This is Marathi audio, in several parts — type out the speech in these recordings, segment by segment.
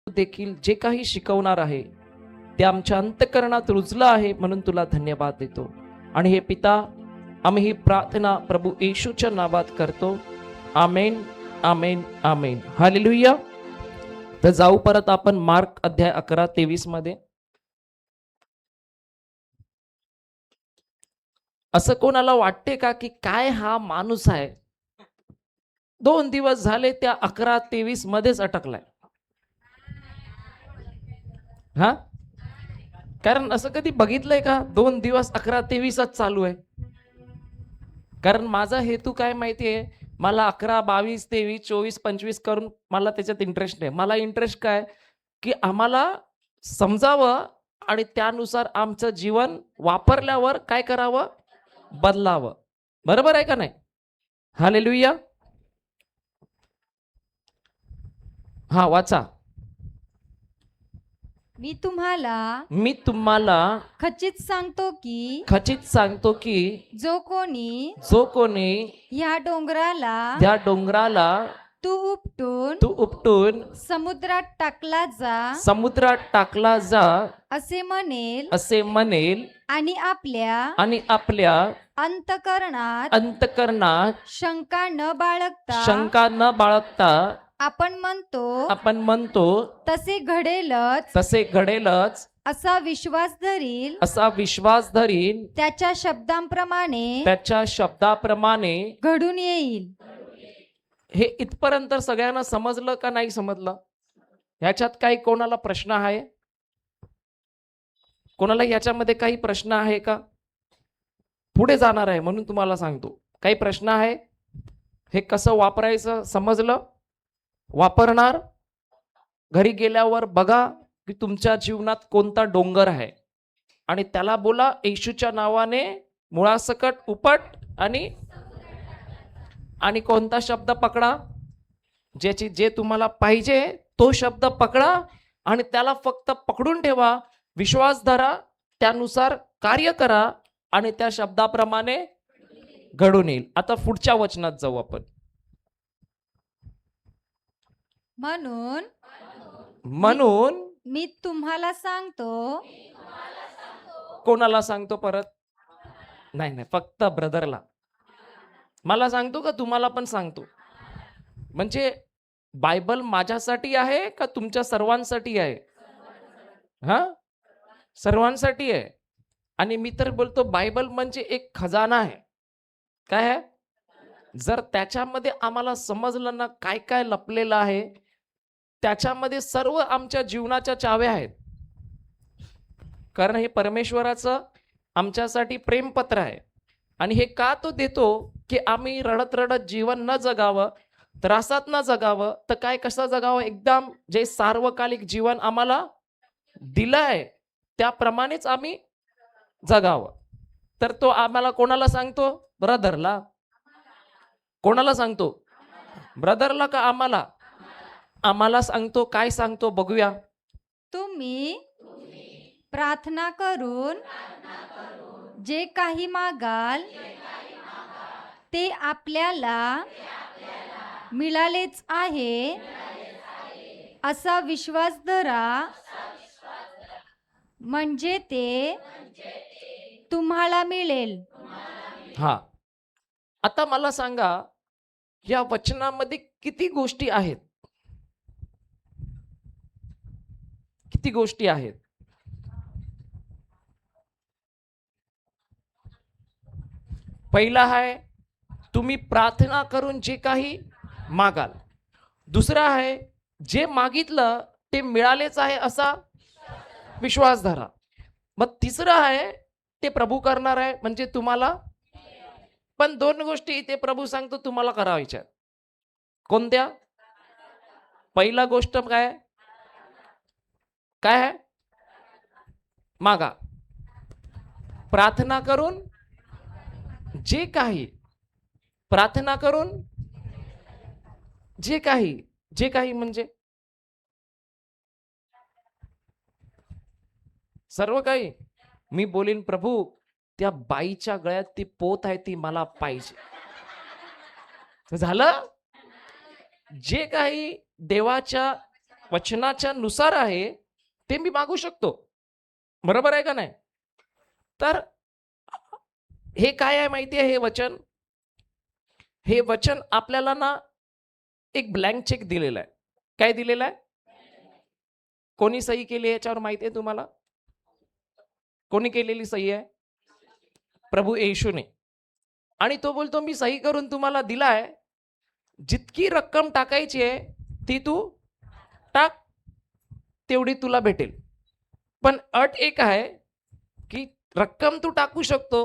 देखील जे काही शिकवणार आहे ते आमच्या अंतःकरणात रुजलं आहे, म्हणून तुला धन्यवाद देतो. आणि हे पिता, आम्ही ही प्रार्थना प्रभू येशूच्या नावात करतो. आमेन, आमेन, आमेन. हालेलुया. तर जाऊ परत आपण मार्क अध्याय 11-23 मध्ये. असं कोणाला वाटते का की काय हा माणूस आहे, 2 दिवस झाले त्या 11-23 मध्येच अटकलाय? हा, कारण असं कधी बघितलंय का 2 दिवस 11-23च चालू आहे? कारण माझा हेतू काय माहितीये, मला 11, 22, 23, 24, 25 करून मला त्याच्यात इंटरेस्ट नाही. मला इंटरेस्ट काय की आम्हाला समजावं आणि त्यानुसार आमचं जीवन वापरल्यावर काय करावं, बदलावं. बरोबर आहे का नाही? हालेलुया. हा, वाचा. मी तुम्हाला खचित सांगतो की जो कोणी ह्या डोंगराला तू उपटून समुद्रात टाकला जा असे म्हणेल आणि आपल्या अंतःकरणात शंका न बाळगता आपण म्हणतो तसे घडेलच असा विश्वास धरील त्याच्या शब्दांप्रमाणे घडून येईल. हे इथपर्यंत सगळ्यांना समजलं का नाही समजलं? ह्याच्यात काही कोणाला प्रश्न आहे? कोणाला याच्यामध्ये काही प्रश्न आहे का? पुढे जाणार आहे म्हणून तुम्हाला सांगतो. काही प्रश्न आहे? हे कसं वापरायचं समजलं? वापरणार? घरी गेल्यावर बघा की तुमच्या जीवनात कोणता डोंगर आहे आणि त्याला बोला येशूच्या नावाने मुळासकट उपट आणि कोणता शब्द पकडा, जे तुम्हाला पाहिजे तो शब्द पकडा आणि त्याला फक्त पकडून ठेवा, विश्वास धरा, त्यानुसार कार्य करा आणि त्या शब्दाप्रमाणे घडून येईल. आता पुढच्या वचनात जाऊ आपण. म्हणून मी तुम्हाला सांगतो. कोणाला सांगतो परत? नाही, फक्त ब्रदरला. मला सांगतो का तुम्हाला पण सांगतो? म्हणजे बायबल माझ्यासाठी आहे का तुमच्या सर्वांसाठी आहे? हा, सर्वांसाठी आहे. आणि मी तर बोलतो बायबल म्हणजे एक खजाना आहे. काय आहे? जर त्याच्यामध्ये आम्हाला समजलं ना काय काय लपलेलं आहे, त्याच्यामध्ये सर्व आमच्या जीवनाच्या चाव्या आहेत. कारण हे परमेश्वराचं आमच्यासाठी प्रेमपत्र आहे. आणि हे का तो देतो की आम्ही रडत रडत जीवन न जगावं, त्रासात न जगावं, तर काय कसं जगावं, एकदम जे सार्वकालिक जीवन आम्हाला दिलंय त्याप्रमाणेच आम्ही जगावं. तर तो आम्हाला कोणाला सांगतो? ब्रदरला. कोणाला सांगतो? ब्रदरला का आम्हाला? आम्हाला सांगतो. काय सांगतो बघूया. तुम्ही प्रार्थना करून जे काही मागाल ते आपल्याला मिळालेच आहे असा विश्वास धरा, म्हणजे ते तुम्हाला मिळेल. हा, आता मला सांगा, या वचनामध्ये किती गोष्टी आहेत? किती गोष्टी आहेत? पहिला आहे तुम्ही प्रार्थना करून जे काही मागाल. दुसरा आहे जे मागितलं ते मिळालेच आहे असा विश्वास धरा. मग तिसरं आहे ते प्रभू करणार आहे, म्हणजे तुम्हाला. पण 2 गोष्टी ते प्रभू सांगतो तुम्हाला करायच्या. कोणत्या? पहिला गोष्ट काय आहे? मागा. प्रार्थना करून जे काही म्हणजे सर्व काही. मी बोलीन प्रभू त्या बाईच्या गळ्यात ती पोत आहे ती मला पाहिजे. झालं. जे काही देवाच्या वचनाच्या नुसार आहे ते मी मागू शकतो. बरोबर आहे का नाही? तर हे काय आहे माहिती आहे? हे वचन, हे वचन आपल्याला ना एक ब्लँक चेक दिलेला आहे. काय दिलेला आहे? कोणी सही केली आहे याच्यावर माहिती आहे तुम्हाला? कोणी केलेली सही आहे? प्रभू येशूने. आणि तो बोलतो मी सही करून तुम्हाला दिलाय, जितकी रक्कम टाकायची आहे ती तू टाक, तेवढी तुला भेटेल. पण अट एक आहे की रक्कम तू टाकू शकतो,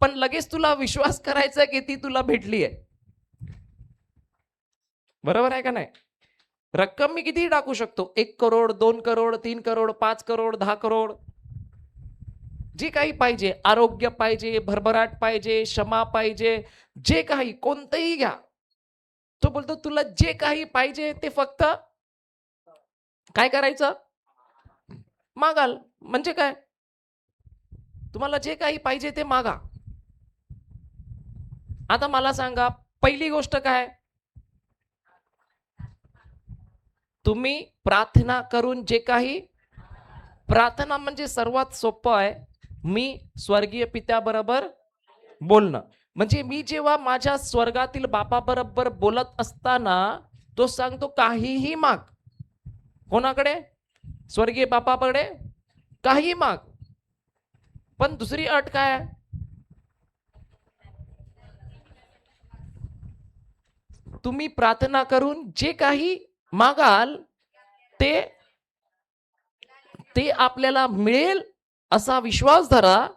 पण लगेच तुला विश्वास करायचा की ती तुला भेटली आहे. बरोबर आहे का नाही? रक्कम मी कितीही टाकू शकतो, 1 करोड, 2 करोड, 3 करोड, 5 करोड, 10 करोड, जे काही पाहिजे, आरोग्य पाहिजे, भरभराट पाहिजे, क्षमा पाहिजे, जे काही कोणतंही घ्या. तो बोलतो तुला जे काही पाहिजे ते फक्त काय करायचं? मागाल. म्हणजे काय? तुम्हाला जे काही पाहिजे ते मागा. आता मला सांगा, पहिली गोष्ट काय? तुम्ही प्रार्थना करून जे काही, प्रार्थना म्हणजे सर्वात सोपं आहे. मी स्वर्गीय पित्याबरोबर बोलणं. म्हणजे मी जेव्हा माझ्या स्वर्गातील बापाबरोबर बोलत असताना तो सांगतो काहीही माग. कोणाकडे? स्वर्गीय बापाकडे काही माग. पण दुसरी अट काय आहे? तुम्ही प्रार्थना करून जे काही मागाल ते ते आपल्याला मिळेल असा विश्वास धरा,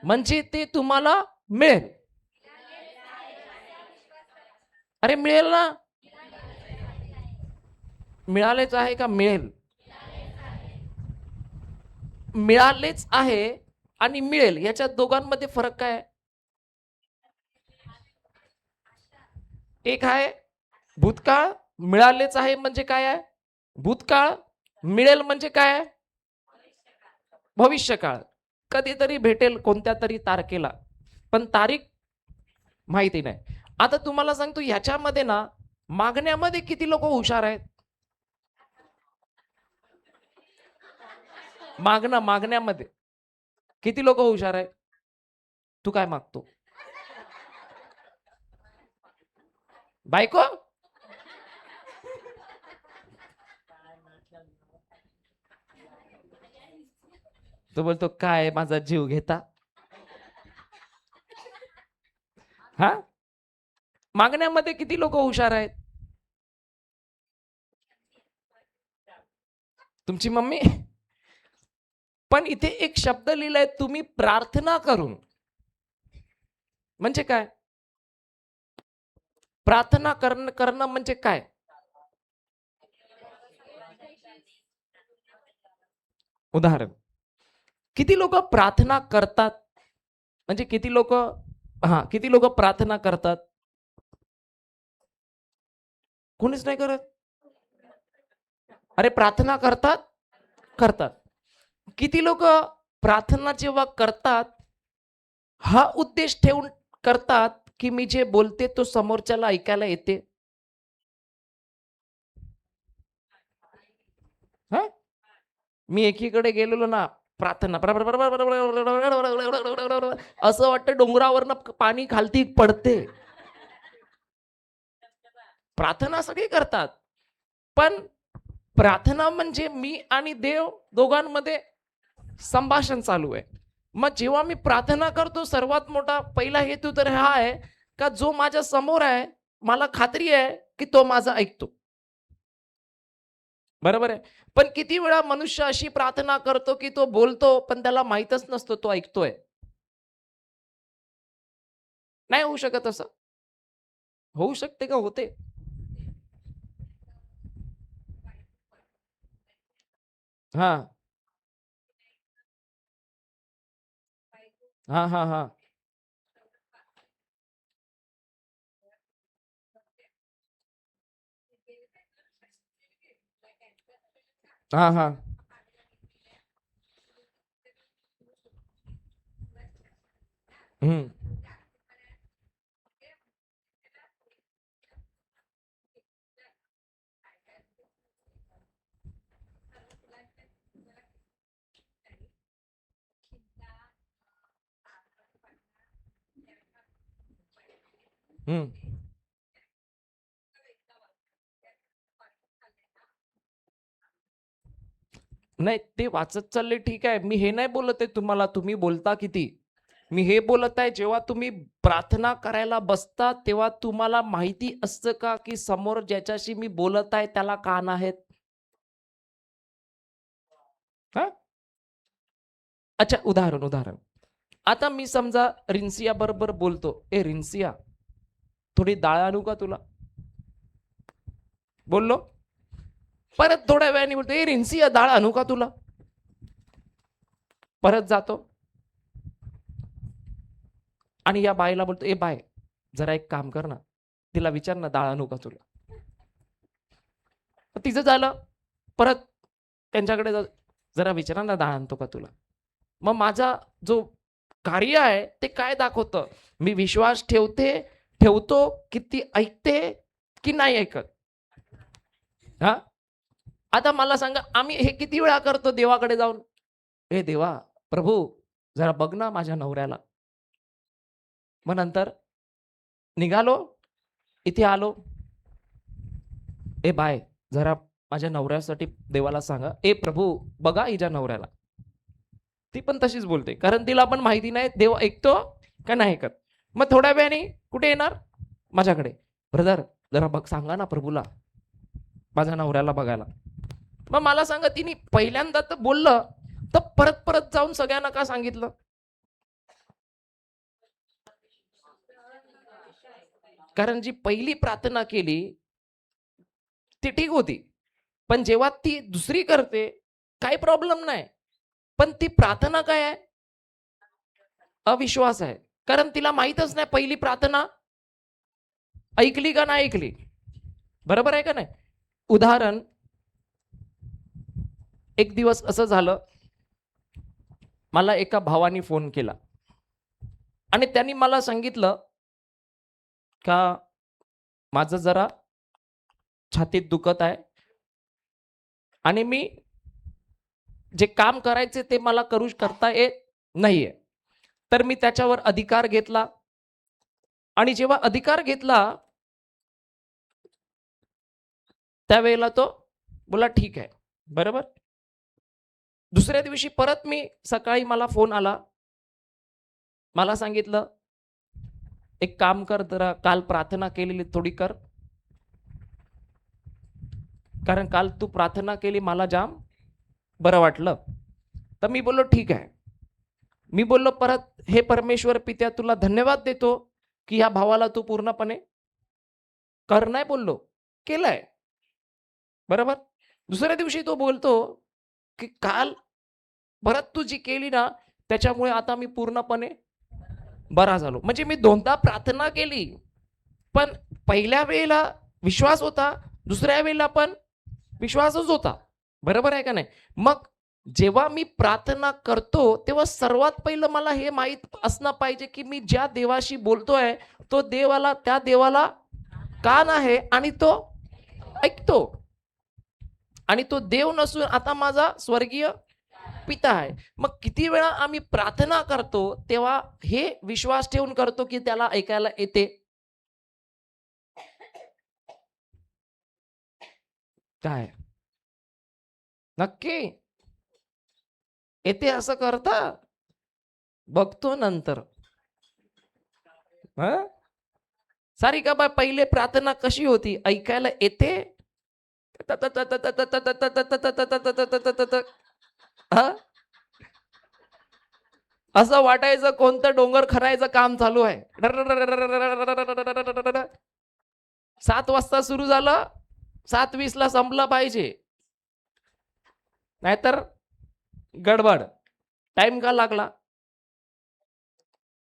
म्हणजे ते तुम्हाला मिळेल. अरे मिळेल ना? मिळालेच आहे का मिळेल? मिळालेच आहे आणि मिळेल याच्या दोघांमध्ये फरक काय आहे? एक आहे भूतकाळ, मिळालेच आहे म्हणजे काय आहे? भूतकाळ. मिळेल म्हणजे काय आहे? भविष्यकाळ. कधीतरी भेटेल कोणत्या तरी तारखेला, पण तारीख माहिती नाही. आता तुम्हाला सांगतो ह्याच्यामध्ये ना, मागण्यामध्ये किती लोक हुशार आहेत? मागण्यामध्ये किती लोक हुशार आहेत? तू काय मागतो? बायको? तो बोलतो काय माझा जीव घेता? हा? मागण्यामध्ये किती लोक हुशार आहेत? तुमची मम्मी. पण इथे एक शब्द लिहिलाय, तुम्ही प्रार्थना करून. म्हणजे काय? प्रार्थना करणं म्हणजे काय? उदाहरण, किती लोक प्रार्थना करतात? म्हणजे किती लोक, हा किती लोक प्रार्थना करतात? कोणीच नाही करत. अरे प्रार्थना करतात, करतात. किती लोक प्रार्थना जेव्हा करतात, हा उद्देश ठेवून करतात की मी जे बोलते तो समोरच्याला ऐकायला येते? हा? मी एकीकडे गेलेलो ना, प्रार्थना असं वाटतं डोंगरावरनं पाणी खालती पडते. प्रार्थना सगळे करतात, पण प्रार्थना म्हणजे मी आणि देव दोघांमध्ये संभाषण चालू आहे. मग जेव्हा मी प्रार्थना करतो, सर्वात मोठा पहिला हेतू तर हा आहे का जो माझ्या समोर आहे, मला खात्री आहे की तो माझा ऐकतो. बरोबर आहे. पण किती वेळा मनुष्य अशी प्रार्थना करतो की तो बोलतो पण त्याला माहीतच नसतो तो ऐकतोय. नाही होऊ शकत असं? होऊ शकते का होते? हां. हां, हां, हां. हां, हां. हं. हम्म. नाही ते वाचत चालले ठीक आहे, मी हे नाही बोलत आहे तुम्हाला तुम्ही बोलता किती. मी हे बोलत आहे जेव्हा तुम्ही प्रार्थना करायला बसता तेव्हा तुम्हाला माहिती असतं का की समोर ज्याच्याशी मी बोलत आहे त्याला कान आहेत. हा. अच्छा, उदाहरण. आता मी समजा रिन्सिया बरोबर बोलतो, ए रिन्सिया थोडी डाळ आणू का तुला, बोललो. परत थोड्या वेळाने बोलतो, ए रिन्सिया डाळ आणू का तुला, परत जातो आणि या बाईला बोलतो, ए बाय जरा एक काम कर ना, तिला विचार ना डाळ आणू का तुला. तिचं झालं, परत त्यांच्याकडे जरा विचारा ना डाळ आणतो का तुला. मग माझा जो कार्य आहे ते काय दाखवतं, मी विश्वास ठेवतो की ती ऐकते की नाही ऐकत. हा. आता मला सांगा, आम्ही हे किती वेळा करतो देवाकडे जाऊन, हे देवा प्रभू जरा बघ ना माझ्या नवऱ्याला. मग नंतर निघालो, इथे आलो, ए बाय जरा माझ्या नवऱ्यासाठी देवाला सांगा, ए प्रभू बघा हिच्या नवऱ्याला. ती पण तशीच बोलते, कारण तिला पण माहिती नाही देव ऐकतो का नाही ऐकत. मग थोड्या वेळाने कुठे येणार, माझ्याकडे, ब्रदर जरा बघ सांगा ना प्रभूला माझ्या नवऱ्याला बघायला. मग मला सांगा, तिने पहिल्यांदा तर बोललं तर परत परत जाऊन सगळ्यांना का सांगितलं. कारण जी पहिली प्रार्थना केली ती ठीक होती, पण जेव्हा ती दुसरी करते काही प्रॉब्लेम नाही, पण ती प्रार्थना काय आहे, अविश्वास आहे. कारण तिला माहीतच नाही पहिली प्रार्थना ऐकली का नाही ऐकली. बरोबर आहे का नाही. उदाहरण, एक दिवस असं झालं, मला एका भावानी फोन केला आणि त्यांनी मला सांगितलं का माझं जरा छातीत दुखत आहे आणि मी जे काम करायचे ते मला करता येत नाहीये. तर मी त्याच्यावर अधिकार घेतला आणि जेव्हा अधिकार घेतला त्यावेळेला तो बोला ठीक आहे, बरोबर. दुसऱ्या दिवशी परत मी सकाळी मला फोन आला, मला सांगितलं एक काम कर, जरा काल प्रार्थना केलेली थोडी कर, कारण काल तू प्रार्थना केली मला जाम बरं वाटलं. तर मी बोललो ठीक आहे. मी बोललो परत, हे परमेश्वर पित्या तुला धन्यवाद देतो की ह्या भावाला तू पूर्णपणे कर, नाही बोललो, केलंय, बरोबर. दुसऱ्या दिवशी तो बोलतो की काल परत तू जी केली ना त्याच्यामुळे आता मी पूर्णपणे बरा झालो. म्हणजे मी दोनदा प्रार्थना केली, पण पहिल्या वेळेला विश्वास होता, दुसऱ्या वेळेला पण विश्वासच होता. बरोबर आहे का नाही. मग जेव्हा मी प्रार्थना करतो तेव्हा सर्वात पहिलं मला हे माहित असणं पाहिजे की मी ज्या देवाशी बोलतोय तो देवाला, त्या देवाला कान आहे आणि तो ऐकतो. आणि तो देव नसून आता माझा स्वर्गीय पिता आहे. मग किती वेळा आम्ही प्रार्थना करतो तेव्हा हे विश्वास ठेवून करतो की त्याला ऐकायला येते. काय नक्की येते असं करता, बघतो नंतर. सारी का बाय पहिले प्रार्थना कशी होती, ऐकायला येते, असं वाटायचं कोणतं डोंगर खरायचं काम चालू आहे. 7 वाजता सुरू झालं, 7:20 ला संपलं पाहिजे, नाहीतर गडबड. टाइम का लागला.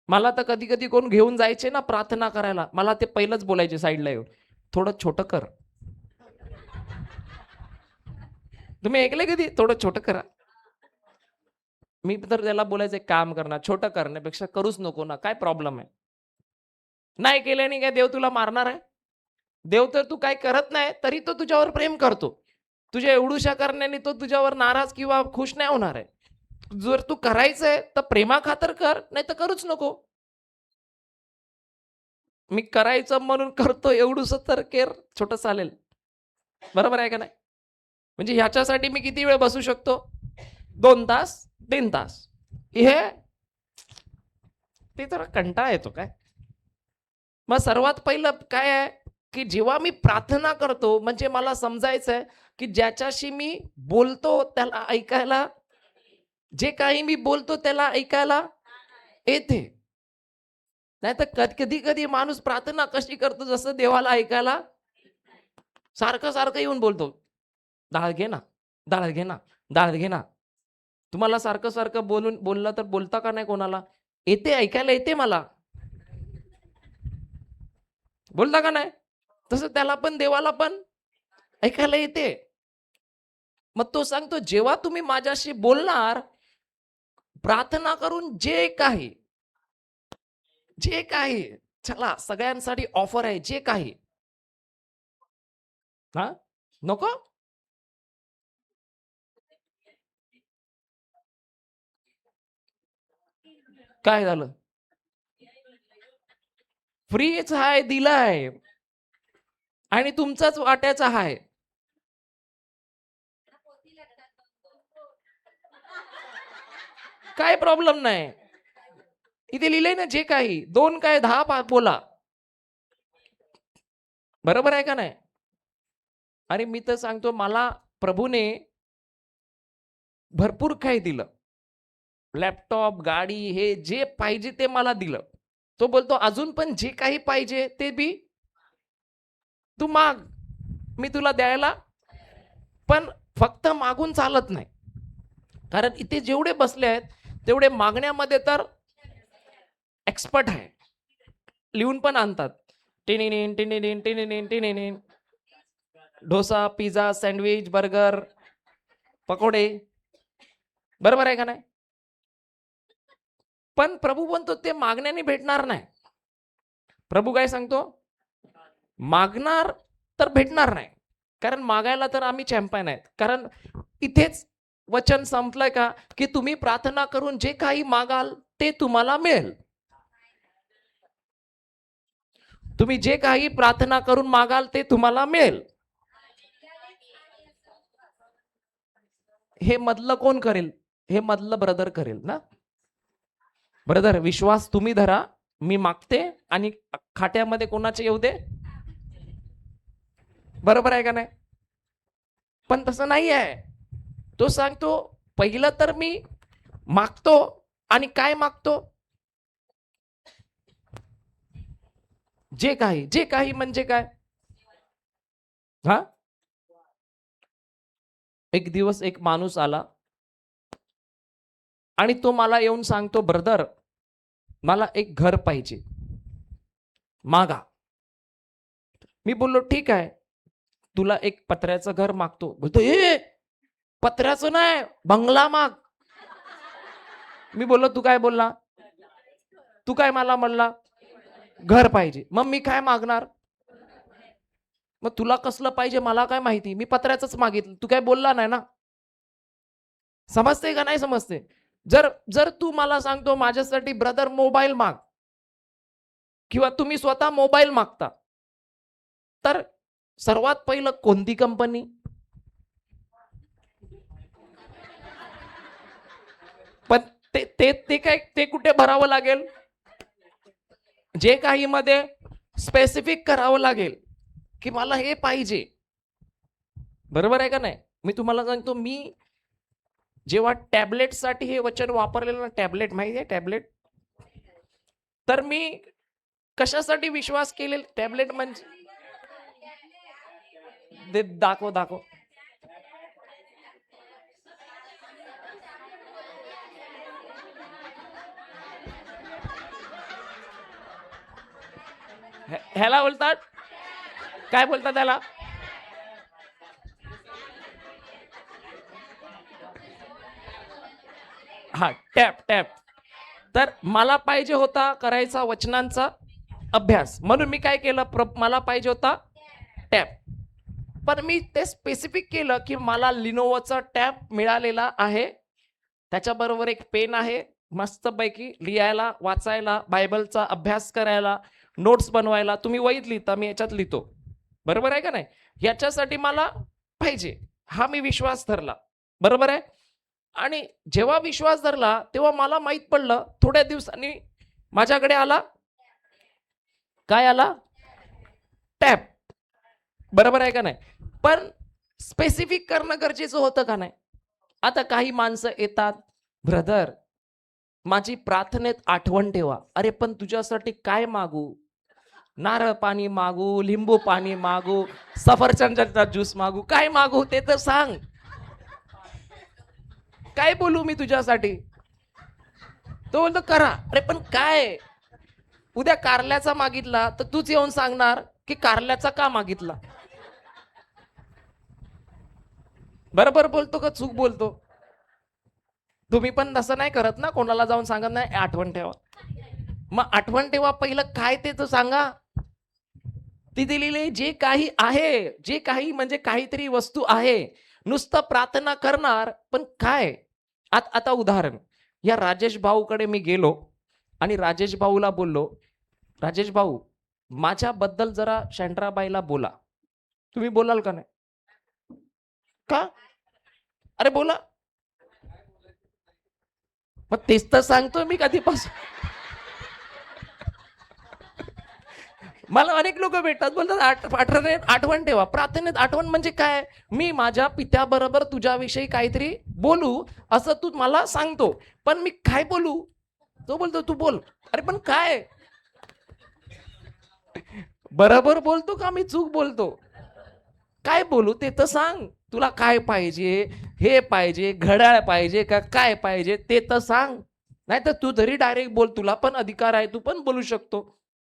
मला तर कधी कधी कोण घेऊन जायचे ना प्रार्थना करायला, मला ते पहिलंच बोलायचे साईडला येऊन, थोडं छोटं कर. तुम्ही ऐकले कधी थोडं छोटं करा. मी तर त्याला बोलायचं एक काम करणार, छोटं करण्यापेक्षा करूच नको ना, काय प्रॉब्लेम आहे. नाही केल्याने काय देव तुला मारणार आहे. देव तर तू काय करत नाही तरी तो तुझ्यावर प्रेम करतो. तुझ्या एवढूशा करण्याने तो तुझ्यावर नाराज किंवा खुश नाही होणार आहे. जर तू करायचंय तर प्रेमा खातर कर, नाही तर करूच नको. मी करायचं म्हणून करतो एवढूस तर केअर छोटं चालेल. बरोबर आहे का नाही? म्हणजे ह्याच्यासाठी मी किती वेळ बसू शकतो? 2 तास, 3 तास. हे ते जरा कंटाळा येतो काय? मग सर्वात पहिलं काय आहे, की जेव्हा मी प्रार्थना करतो म्हणजे मला समजायचं आहे, की ज्याच्याशी मी बोलतो त्याला ऐकायला, जे काही मी बोलतो त्याला ऐकायला येते. नाहीतर कधी-कधी माणूस प्रार्थना कशी करतो जसं देवाला ऐकायला सारखं-सारखं येऊन बोलतो. "डाळ घे ना, डाळ घे ना, डाळ घे ना." तुम्हाला सारखं-सारखं बोललं तर बोलता का नाही कोणाला? येते, ऐकायला येते मला. बोलता का नाही? तसं त्याला पण देवाला पण ऐकायला येते. मग तो सांगतो, जेव्हा तुम्ही माझ्याशी बोलणार, प्रार्थना करून जे काही चला सगळ्यांसाठी ऑफर आहे, जे काही. हां? नको? काय झालं? फ्रीच आहे, दिलाय आणि तुमचाच वाट्याचा आहे. काय प्रॉब्लेम नाही. इथे लिहिलंय ना जे काही. 2 काय 10 बोला. बरोबर आहे का नाही? आणि मी तर सांगतो मला प्रभूने भरपूर काही दिलं. लॅपटॉप, गाडी हे जे पाहिजे ते मला दिलं. तो बोलतो अजून पण जे काही पाहिजे ते बी तू माग. मी तुला द्यायला पण फक्त मागून चालत नाही. कारण इथे जेवढे बसले आहेत तेवढे मागण्यामध्ये तर एक्सपर्ट आहे. लिहून पण आणतात. टिनिनिन, टिनिनिन, टिनिनिन, टिनिनिन. डोसा, पिझ्झा, सँडविच, बर्गर, पकोडे. बरोबर आहे का नाही? पण प्रभू म्हणतो ते मागण्याने भेटणार नाही. प्रभू काय सांगतो? मागणार तर भेटणार नाही. कारण मागायला तर आम्ही चॅम्पियन आहेत. कारण इथेच वचन संपलंय का, की तुम्ही प्रार्थना करून जे काही मागाल ते तुम्हाला मिळेल. तुम्ही जे काही प्रार्थना करून मागाल ते तुम्हाला मिळेल. हे मधलं कोण करेल? हे मधलं ब्रदर करेल ना. ब्रदर विश्वास तुम्ही धरा, मी मागते आणि खात्यामध्ये कोणाचे येऊ दे. बरोबर आहे का नाही? पण तसं नाही आहे. तो सांगतो पहिलं तर मी मागतो आणि काय मागतो? जे काही म्हणजे काय? हा? एक दिवस एक माणूस आला आणि तो मला येऊन सांगतो, ब्रदर मला एक घर पाहिजे. मागा. मी बोललो ठीक आहे. तुला एक पत्र्याचं घर मागतो. बोलतो पत्र्याचं नाही, बंगला माग. मी बोललो तू काय बोलला? तू काय मला म्हणला? घर पाहिजे. मग मी काय मागणार? मग तुला कसलं पाहिजे मला काय माहिती? मी पत्र्याचंच मागितलं. तू काय बोलला नाही ना? समजते का नाही समजते? जर जर तू मला सांगतो माझ्यासाठी ब्रदर मोबाईल माग किंवा तुम्ही स्वतः मोबाईल मागता, तर सर्वात पहिलं कोणती कंपनी? पण ते कुठे भरावं लागेल? जे काही मध्ये स्पेसिफिक करावं लागेल, की मला हे पाहिजे. बरोबर आहे का नाही? मी तुम्हाला सांगतो मी जेव्हा टॅबलेटसाठी हे वचन वापरलेलं ना, टॅबलेट माहिती आहे टॅबलेट? तर मी कशासाठी विश्वास केलेला टॅबलेट म्हणजे दाखव. ह्याला बोलतात काय बोलतात त्याला? हा टॅप. तर मला पाहिजे होता करायचा वचनांचा अभ्यास. म्हणून मी काय केलं मला पाहिजे होता टॅप. पण मी ते स्पेसिफिक केलं, की मला लिनोवोचा टॅब मिळालेला आहे. त्याच्याबरोबर एक पेन आहे. मस्तपैकी लिहायला, वाचायला, बायबलचा अभ्यास करायला नोट्स बनवायला तुम्ही वहीत लिहिता, मी याच्यात लिहितो. बरोबर आहे का नाही? याच्यासाठी मला पाहिजे, हा मी विश्वास धरला. बरोबर आहे? आणि जेव्हा विश्वास धरला तेव्हा मला माहित पडलं, थोड्या दिवसांनी माझ्याकडे आला, काय आला? टॅप. बरोबर आहे का नाही? पण स्पेसिफिक करणं गरजेचं होतं का नाही? आता काही माणसं येतात, ब्रदर माझी प्रार्थनेत आठवण ठेवा. अरे पण तुझ्यासाठी काय मागू? नारळ पाणी मागू, लिंबू पाणी मागू, सफरचंदाचा ज्यूस मागू, काय मागू ते तर सांग. काय बोलू मी तुझ्यासाठी? तो बोलतो करा. अरे पण काय? उद्या कारल्याचा मागितला तर तूच येऊन सांगणार की कारल्याचा का मागितला? बरोबर बोलतो का चूक बोलतो? तुम्ही पण तसं नाही करत ना, कोणाला जाऊन सांगत नाही आठवण ठेवा. मग आठवण ठेवा पहिलं काय ते तर सांगा. तिथे लिहिले जे काही आहे, जे काही म्हणजे काहीतरी वस्तू आहे, नुसतं प्रार्थना करणार पण काय? आता उदाहरण, या राजेश भाऊकडे मी गेलो आणि राजेश भाऊला बोललो, राजेश भाऊ माझ्याबद्दल जरा शंड्राबाईला बोला. तुम्ही बोलाल का नाही? का? अरे बोला. मग तेच तर सांगतोय मी कधीपासून. मला अनेक लोक भेटतात, बोलतात आठवणीत आठवण ठेवा. प्रार्थनेत आठवण म्हणजे काय? मी माझ्या पित्याबरोबर तुझ्याविषयी काहीतरी बोलू असं तू मला सांगतो, पण मी काय बोलू? तो बोलतो तू बोल. अरे पण काय? बरोबर बोलतो का मी चूक बोलतो? काय बोलू ते तर सांग. तुला काय पाहिजे? हे पाहिजे, घड्याळ पाहिजे का काय पाहिजे ते तर सांग. नाही तर तू तरी डायरेक्ट बोल, तुला पण अधिकार आहे, तू पण बोलू शकतो.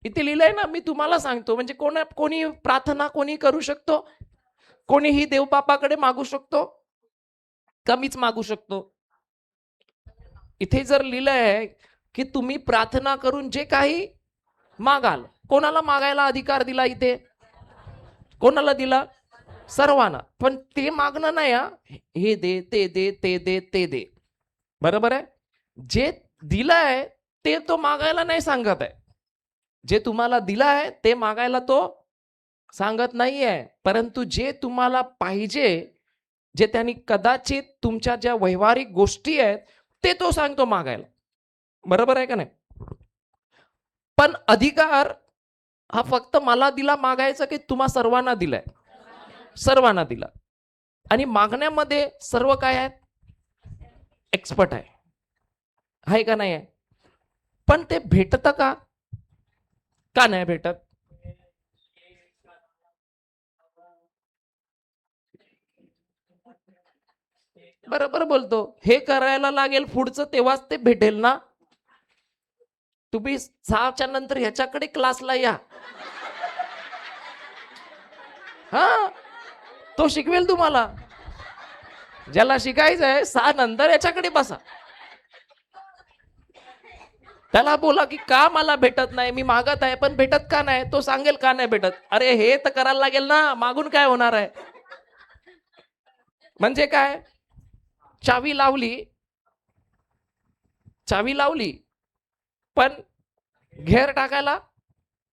इथे लिहिलंय ना, मी तुम्हाला सांगतो. म्हणजे कोणी प्रार्थना कोणी करू शकतो? कोणीही देवबापाकडे मागू शकतो? कमीच मागू शकतो? इथे जर लिहिलंय की तुम्ही प्रार्थना करून जे काही मागाल, कोणाला मागायला अधिकार दिला इथे? कोणाला दिला? सर्वांना. पण ते मागणं नाही हा, हे दे, ते दे, ते दे, ते दे. बरोबर आहे? जे दिलंय ते तो मागायला नाही सांगत आहे. जे तुम्हाला दिलं आहे ते मागायला तो सांगत नाहीये. परंतु जे तुम्हाला पाहिजे, जे त्यांनी कदाचित तुमच्या ज्या व्यावहारिक गोष्टी आहेत, ते तो सांगतो मागायला. बरोबर आहे का नाही? पण अधिकार हा फक्त मला दिला मागायचा की तुम्हा सर्वांना दिलाय? सर्वांना दिला. आणि मागण्यामध्ये सर्व काय आहेत? एक्सपर्ट आहे. आहे का नाही आहे? पण ते भेटतं का? का नाही भेटत? बरोबर बोलतो. हे करायला लागेल पुढचं तेव्हाच ते भेटेल ना. तुम्ही 6च्या नंतर ह्याच्याकडे क्लासला या. हा, तो शिकवेल तुम्हाला. ज्याला शिकायचंय 6 नंतर याच्याकडे बसा. त्याला बोला की का मला भेटत नाही, मी मागत आहे पण भेटत का नाही? तो सांगेल का नाही भेटत. अरे हे तर करायला लागेल ना, मागून काय होणार आहे? म्हणजे काय? चावी लावली, चावी लावली पण घेर टाकायला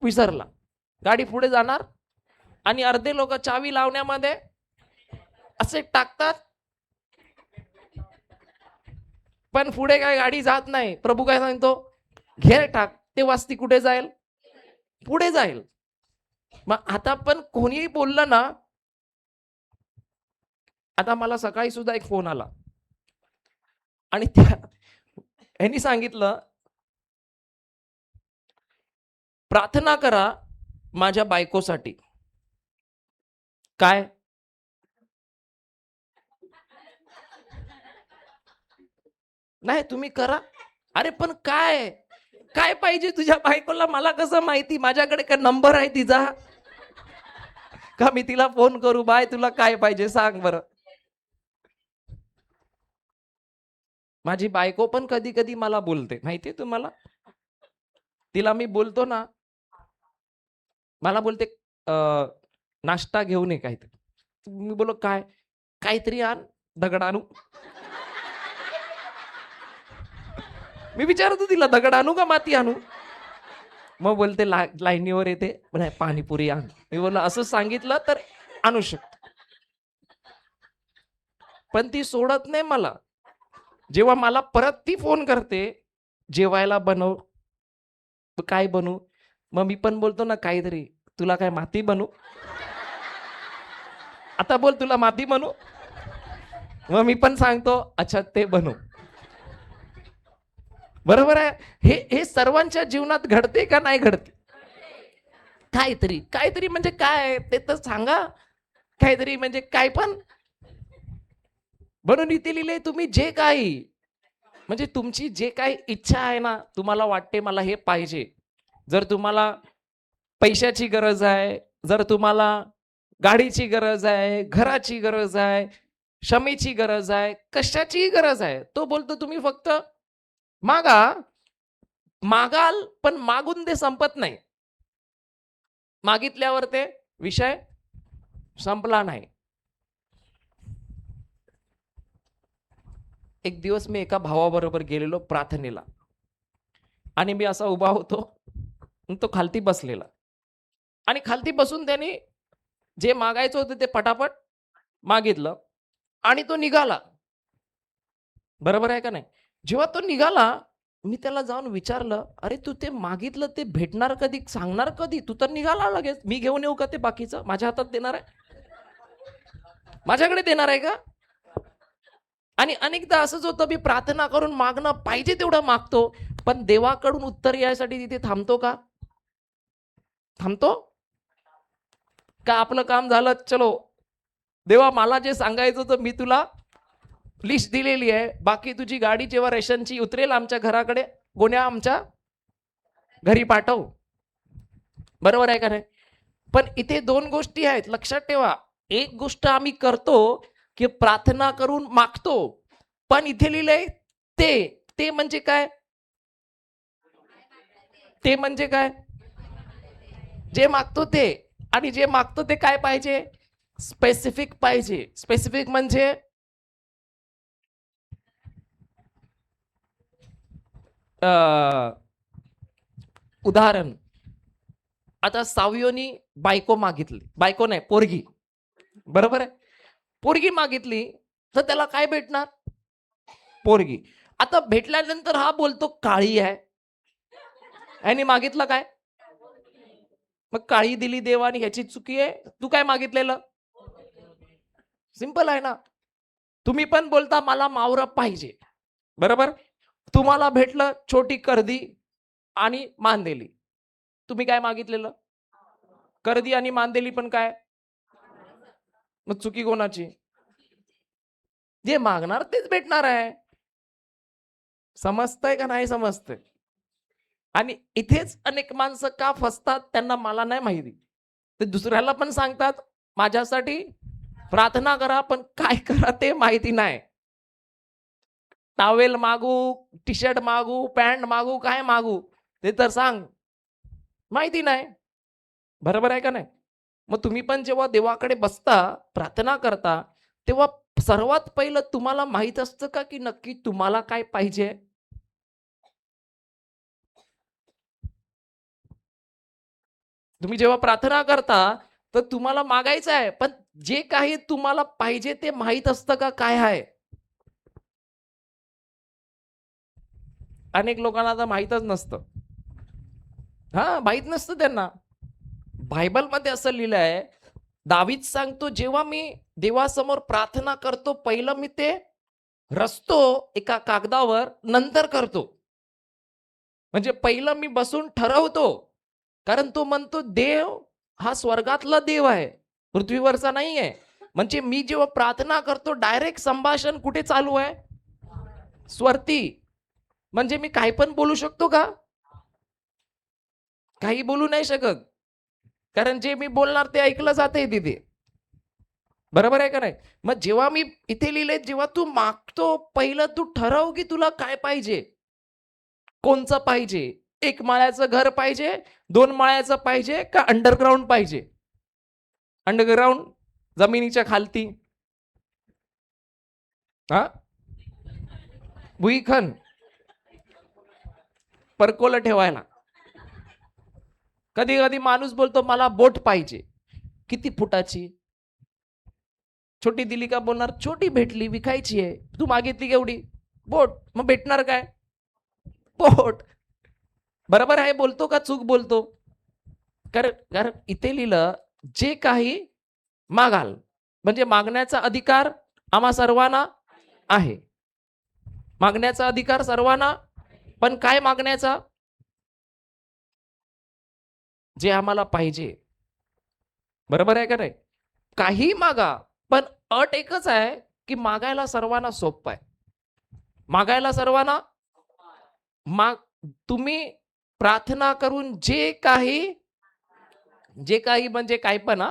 विसरला. गाडी पुढे जाणार आणि अर्धे लोक चावी लावण्यामध्ये असे टाकतात, पण पुढे काय गाडी जात नाही. प्रभू काय सांगतो? घेर टाक, तेव्हाच ती कुठे जाईल? पुढे जाईल. मग आता पण कोणीही बोललं ना, आता मला सकाळी सुद्धा एक फोन आला आणि यांनी सांगितलं, प्रार्थना करा माझ्या बायकोसाठी. काय? नाही तुम्ही करा. अरे पण काय? काय पाहिजे तुझ्या बायकोला मला कसं माहिती? माझ्याकडे काय नंबर आहे तिचा? का मी तिला फोन करू, बाय तुला काय पाहिजे सांग बरं. माझी बायको पण कधी कधी मला बोलते, माहितीये तुम्हाला? तिला मी बोलतो ना, मला बोलते नाश्ता घेऊन ये काहीतरी. मी बोलो काय? काहीतरी आण, दगड आणू. मी विचारतो तिला दगड आणू का माती आणू? मग बोलते लाईनीवर येते, नाही पाणीपुरी आण. मी बोललो असं सांगितलं तर आणू शकतो, पण ती सोडत नाही मला. जेव्हा मला परत ती फोन करते, जेवायला बनव, काय बनवू? मग मी पण बोलतो ना काहीतरी, तुला काय माती बनवू? आता बोल, तुला माती बनवू? मग मी पण सांगतो, अच्छा ते बनव. बरोबर आहे. हे हे सर्वांच्या जीवनात घडते का नाही घडते? काहीतरी काहीतरी म्हणजे काय ते तर सांगा. काहीतरी म्हणजे काय पण. म्हणून इथे लिहिले, तुम्ही जे काही म्हणजे तुमची जे काही इच्छा आहे ना, तुम्हाला वाटते मला हे पाहिजे. जर तुम्हाला पैशाची गरज आहे, जर तुम्हाला गाडीची गरज आहे, घराची गरज आहे, क्षमेची गरज आहे, कशाचीही गरज आहे, तो बोलतो तुम्ही फक्त मागा. मागाल पण मागून ते संपत नाही. मागितल्यावर ते विषय संपला नाही. एक दिवस मी एका भावाबरोबर गेलेलो प्रार्थनेला, आणि मी असा उभा होतो आणि तो खालती बसलेला, आणि खालती बसून त्याने जे मागायचं होतं ते पटापट मागितलं आणि तो निघाला. बरोबर आहे का नाही? जेव्हा तो निघाला, मी त्याला जाऊन विचारलं, अरे तू ते मागितलं ते भेटणार कधी, सांगणार कधी? तू तर निघाला लगेच. मी घेऊन येऊ का ते बाकीचं? माझ्या हातात देणार आहे? माझ्याकडे देणार आहे का? आणि अनेकदा असंच होतं, मी प्रार्थना करून मागणं पाहिजे तेवढं मागतो, पण देवाकडून उत्तर यायसाठी तिथे थांबतो का? थांबतो का? आपलं काम झालं, चलो देवा मला जे सांगायचं होतं मी तुला लिस्ट दिलेली आहे, बाकी तुझी गाडी जेव्हा रेशनची उतरेल आमच्या घराकडे, गोण्या आमच्या घरी पाठव. बरोबर आहे का नाही? पण इथे दोन गोष्टी आहेत, लक्षात ठेवा. एक गोष्ट आम्ही करतो की प्रार्थना करून मागतो, पण इथे लिहिलंय ते ते म्हणजे काय? ते म्हणजे काय? जे मागतो ते. आणि जे मागतो ते काय पाहिजे? स्पेसिफिक पाहिजे. स्पेसिफिक म्हणजे उदाहरण, आता सावयोनी बायको मागितली, बायको नाही पोरगी, बरोबर आहे? पोरगी मागितली तर त्याला काय भेटणार? पोरगी. आता भेटल्यानंतर हा बोलतो काळी आहे, आणि मागितलं काय? मग काळी दिली देवाने, ह्याची चुकी आहे? तू काय मागितलेलं? सिंपल आहे ना. तुम्ही पण बोलता मला मावरं पाहिजे, बरोबर? तुम्हाला भेटलं छोटी कर्दी आणि मांदेली. तुम्ही काय मागितलेलं? कर्दी आणि मांदेली पण काय? मग चुकी कोणाची? जे मागणार तेच भेटणार आहे. समजतंय का नाही समजतंय? आणि इथेच अनेक माणसं का फसतात त्यांना मला नाही माहिती. ते दुसऱ्याला पण सांगतात माझ्यासाठी प्रार्थना करा, पण काय करा ते माहिती नाही. टॉवेल मागू, टी शर्ट मागू, पॅन्ट मागू, काय मागू ते तर सांग. माहिती नाही. बरोबर आहे का नाही? मग तुम्ही पण जेव्हा देवाकडे बसता, प्रार्थना करता, तेव्हा सर्वात पहिलं तुम्हाला माहित असतं का की नक्की तुम्हाला काय पाहिजे? तुम्ही जेव्हा प्रार्थना करता, तर तुम्हाला मागायचं आहे, पण जे काही तुम्हाला पाहिजे ते माहीत असतं का काय आहे? अनेक लोकांना तर माहीतच नसतं. हां, माहीत नसतं त्यांना. बायबलमध्ये असं लिहिलं आहे, दावीद सांगतो, जेव्हा मी देवासमोर प्रार्थना करतो, पहिलं मी ते रचतो एका कागदावर, नंतर करतो. म्हणजे पहिलं मी बसून ठरवतो. कारण तो म्हणतो देव हा स्वर्गातला देव आहे, पृथ्वीवरचा नाही आहे. म्हणजे मी जेव्हा प्रार्थना करतो, डायरेक्ट संभाषण कुठे चालू आहे? स्वरती. म्हणजे मी काही पण बोलू शकतो का? काही बोलू नाही शकत. कारण जे मी बोलणार ते ऐकलं जातंय तिथे. बरोबर आहे का नाही? मग जेव्हा मी इथे लिहिलंय, जेव्हा तू मागतो, पहिलं तू ठरव की तुला काय पाहिजे? कोणचं पाहिजे? 1 माळ्याचं घर पाहिजे, 2 माळ्याचं पाहिजे का अंडरग्राउंड पाहिजे? अंडरग्राउंड, जमिनीच्या खालती. हां? भुईखन, परकोलं ठेवायला. कधी कधी माणूस बोलतो मला बोट पाहिजे. किती फुटाची? छोटी दिली का बोलणार छोटी भेटली, विकायची आहे. तू मागितली केवढी? बोट. मग भेटणार काय? बोट. बरोबर आहे बोलतो का चूक बोलतो? कारण इथे लिहिलं जे काही मागाल, म्हणजे मागण्याचा अधिकार आम्हा सर्वांना आहे. मागण्याचा अधिकार सर्वांना, पण काय मागण्याचा? जे आम्हाला पाहिजे. बरोबर आहे का नाही? काही मागा, पण अट एकच आहे की मागायला सर्वांना सोपं आहे. मागायला सर्वांना माग तुम्ही प्रार्थना करून जे काही म्हणजे काय पण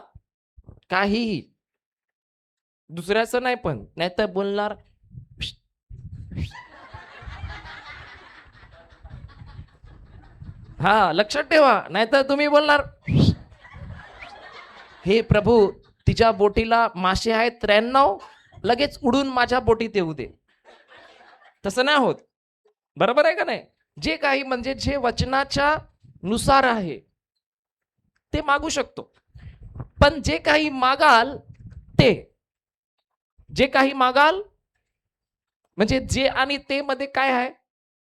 काहीही दुसऱ्याचं नाही, पण नाहीतर बोलणार हा लक्षात ठेवा, नाहीतर तुम्ही बोलणार हे प्रभू तिच्या बोटीला मासे आहेत 93, लगेच उडून माझ्या बोटीत येऊ दे. तसं नाही होत. बरोबर आहे का नाही? जे काही म्हणजे जे वचनाच्या नुसार आहे ते मागू शकतो. पण जे काही मागाल ते, जे काही मागाल म्हणजे जे आणि ते मध्ये काय आहे?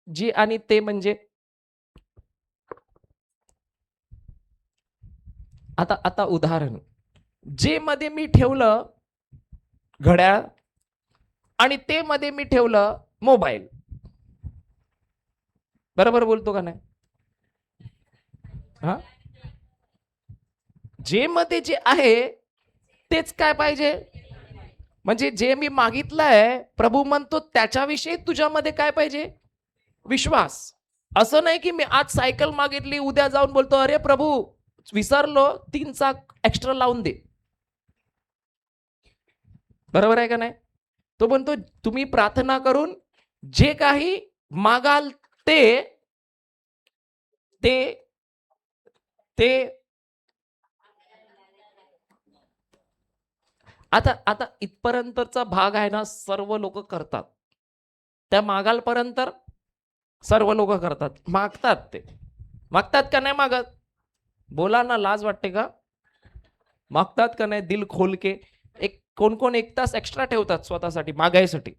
जे आणि ते म्हणजे आता आता उदाहरण, जे मध्ये मी ठेवलं घड्याळ आणि ते मध्ये मी ठेवलं मोबाईल. बरोबर बोलतो का नाही? हा, जे मध्ये जे आहे तेच काय पाहिजे? म्हणजे जे मी मागितलंय प्रभू म्हणतो त्याच्याविषयी तुझ्यामध्ये काय पाहिजे? विश्वास. असं नाही की मी आज सायकल मागितली, उद्या जाऊन बोलतो अरे प्रभू विसरलो 3 चाक एक्स्ट्रा लावून दे. बरोबर आहे का नाही? तो म्हणतो तुम्ही प्रार्थना करून जे काही मागाल ते ते ते आता आता इथपर्यंतचा भाग आहे ना सर्व लोक करतात. त्या मागालपर्यंत सर्व लोक करतात, मागतात. ते मागतात का नाही मागत? बोला ना, लाज वाटते का? मागतात का नाही दिल खोल के? एक कोण कोण 1 तास एक्स्ट्रा ठेवतात स्वतःसाठी मागायसाठी.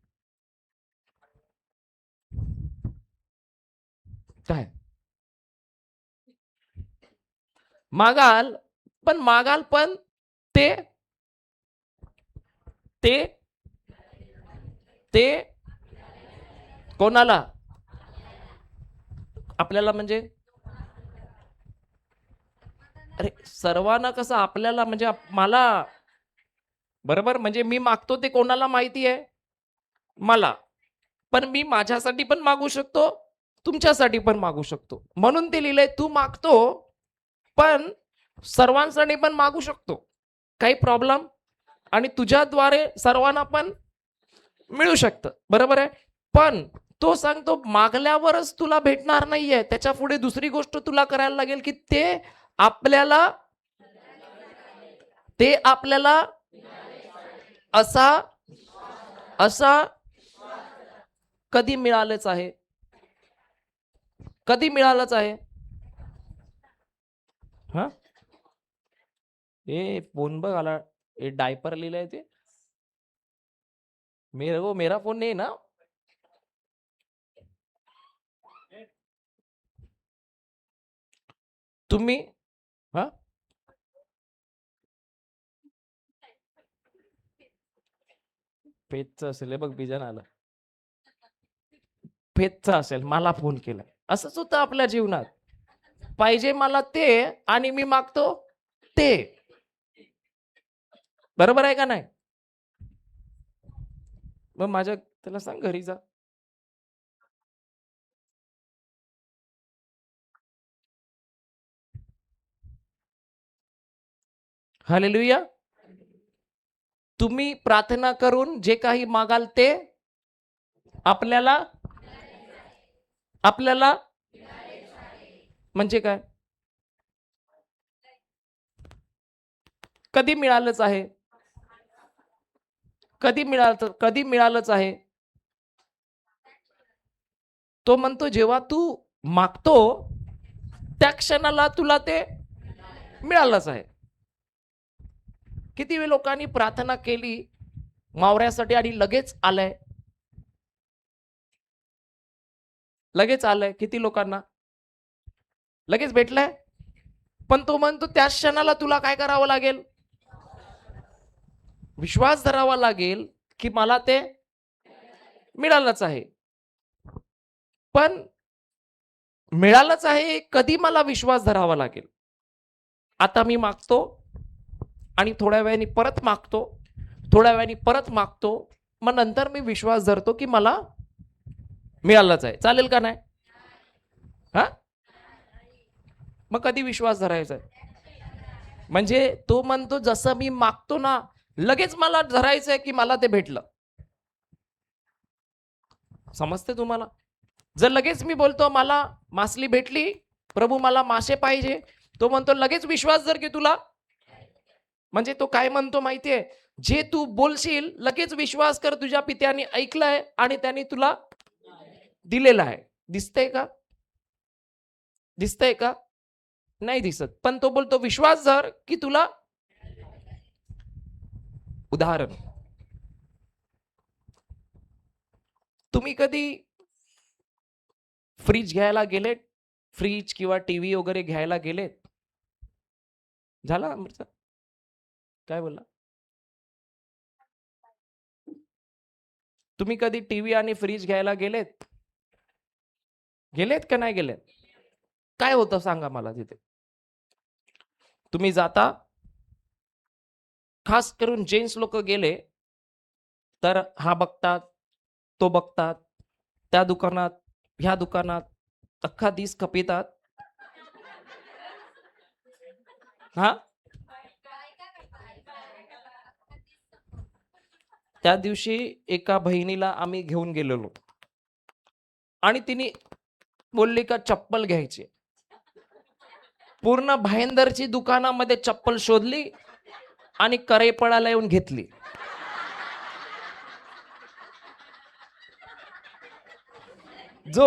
काय मागाल पण ते ते ते कोणाला? आपल्याला म्हणजे अरे सर्वांना कसं आपल्याला म्हणजे मला. बरोबर, म्हणजे मी मागतो ते कोणाला माहिती आहे? मला. पण मी माझ्यासाठी पण मागू शकतो, तुमच्यासाठी पण मागू शकतो. म्हणून ते लिहिलंय तू मागतो पण सर्वांसाठी पण मागू शकतो. काही प्रॉब्लेम आणि तुझ्याद्वारे सर्वांना पण मिळू शकतं. बरोबर आहे? पण तो सांगतो मागल्यावरच तुला भेटणार नाहीये. त्याच्या पुढे दुसरी गोष्ट तुला करायला लागेल की आपल्याला ते आपल्याला असा असा कधी मिळालंच आहे. कधी मिळालंच आहे. हा, ए फोन बघ आला. ए डायपर लिहिलंय ते. मेरा फोन नाही ना. तुम्ही हा फेजचं असेल हे बघ, बिजन आलं. फेजचा असेल, मला फोन केलाय. असंच होतं आपल्या जीवनात. पाहिजे मला ते आणि मी मागतो ते. बरोबर आहे का नाही? मग माझ्या त्याला सांग घरी जा. हालेलुया. तुम्ही प्रार्थना करून जे काही मागाल ते आपल्याला आपल्याला म्हणजे काय? कधी मिळालंच आहे. कधी मिळालंच आहे. तो म्हणतो जेव्हा तू मागतो त्या क्षणाला तुला ते मिळालंच आहे. किती वेळ लोकांनी प्रार्थना केली मावऱ्यासाठी आणि लगेच आलंय, लगेच आलंय. किती लोकांना लगेच भेटलंय, पण तो म्हणतो त्या क्षणाला तुला काय करावं लागेल, विश्वास धरावा लागेल की मला ते मिळालंच आहे. पण मिळालंच आहे, कधी मला विश्वास धरावा लागेल. आता मी मागतो आणि थोड्या वेळाने परत मागतो, थोड्या वेळाने परत मागतो, मग नंतर मी विश्वास धरतो की मला मिळालंच आहे. चालेल का नाही? हा, मग कधी विश्वास धरायचा आहे? म्हणजे तो म्हणतो जसं मी मागतो ना, लगेच मला धरायचंय की मला ते भेटलं. समजते तुम्हाला? जर लगेच मी बोलतो मला मासली भेटली, प्रभू मला मासे पाहिजे, तो म्हणतो लगेच विश्वास धर की तुला. म्हणजे तो काय म्हणतो माहितीये, जे तू बोलशील लगेच विश्वास कर, तुझ्या पित्याने ऐकलंय आणि त्याने तुला दिलेलं आहे. दिसतंय का? दिसतंय का? नाही दिसत. पण तो बोलतो विश्वास धर की तुला. उदाहरण, तुम्ही कधी फ्रीज घ्यायला गेलेत? फ्रीज किंवा टीव्ही वगैरे घ्यायला गेलेत? झाला अमृता? काय बोलला? तुम्ही कधी टीव्ही आणि फ्रीज घ्यायला गेलेत? गेलेत का नाही गेलेत? काय होतं सांगा मला तिथे? तुम्ही जाता, खास करून जेंट्स लोक गेले तर हा बघतात, तो बघतात, त्या दुकानात, ह्या दुकानात अख्खा दिस खपितात. हा, त्या दिवशी एका बहिणीला आम्ही घेऊन गेलेलो आणि तिने बोलली का चप्पल घ्यायची. पूर्ण भाईंदरची दुकानामध्ये चप्पल शोधली आणि करेपळाला येऊन घेतली. जो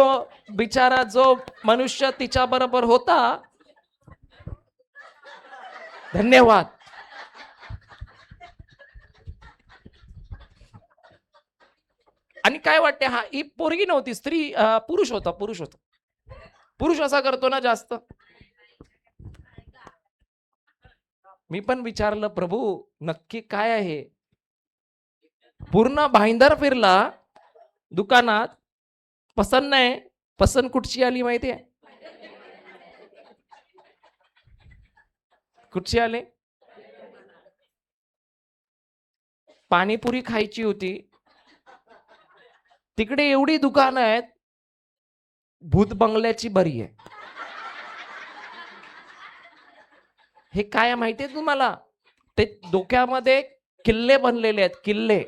बिचारा जो मनुष्य तिच्या बरोबर होता, धन्यवाद, आणि काय वाटते, हा ही पोरगी नव्हती, स्त्री, पुरुष होता, पुरुष होता. पुरुष असा करतो ना जास्त. मी पण विचारलं, प्रभू नक्की काय आहे? पूर्ण भाईंदर फिरला दुकानात, पसंत नाही. पसंत कुठची आली माहितीये? कुठची आली? पाणीपुरी खायची होती. तिकडे एवढी दुकानं आहेत, भूत बंगल्याची बरी आहे. हे काय माहितीये तुम्हाला? ते डोक्यामध्ये किल्ले बनलेले आहेत, किल्ले,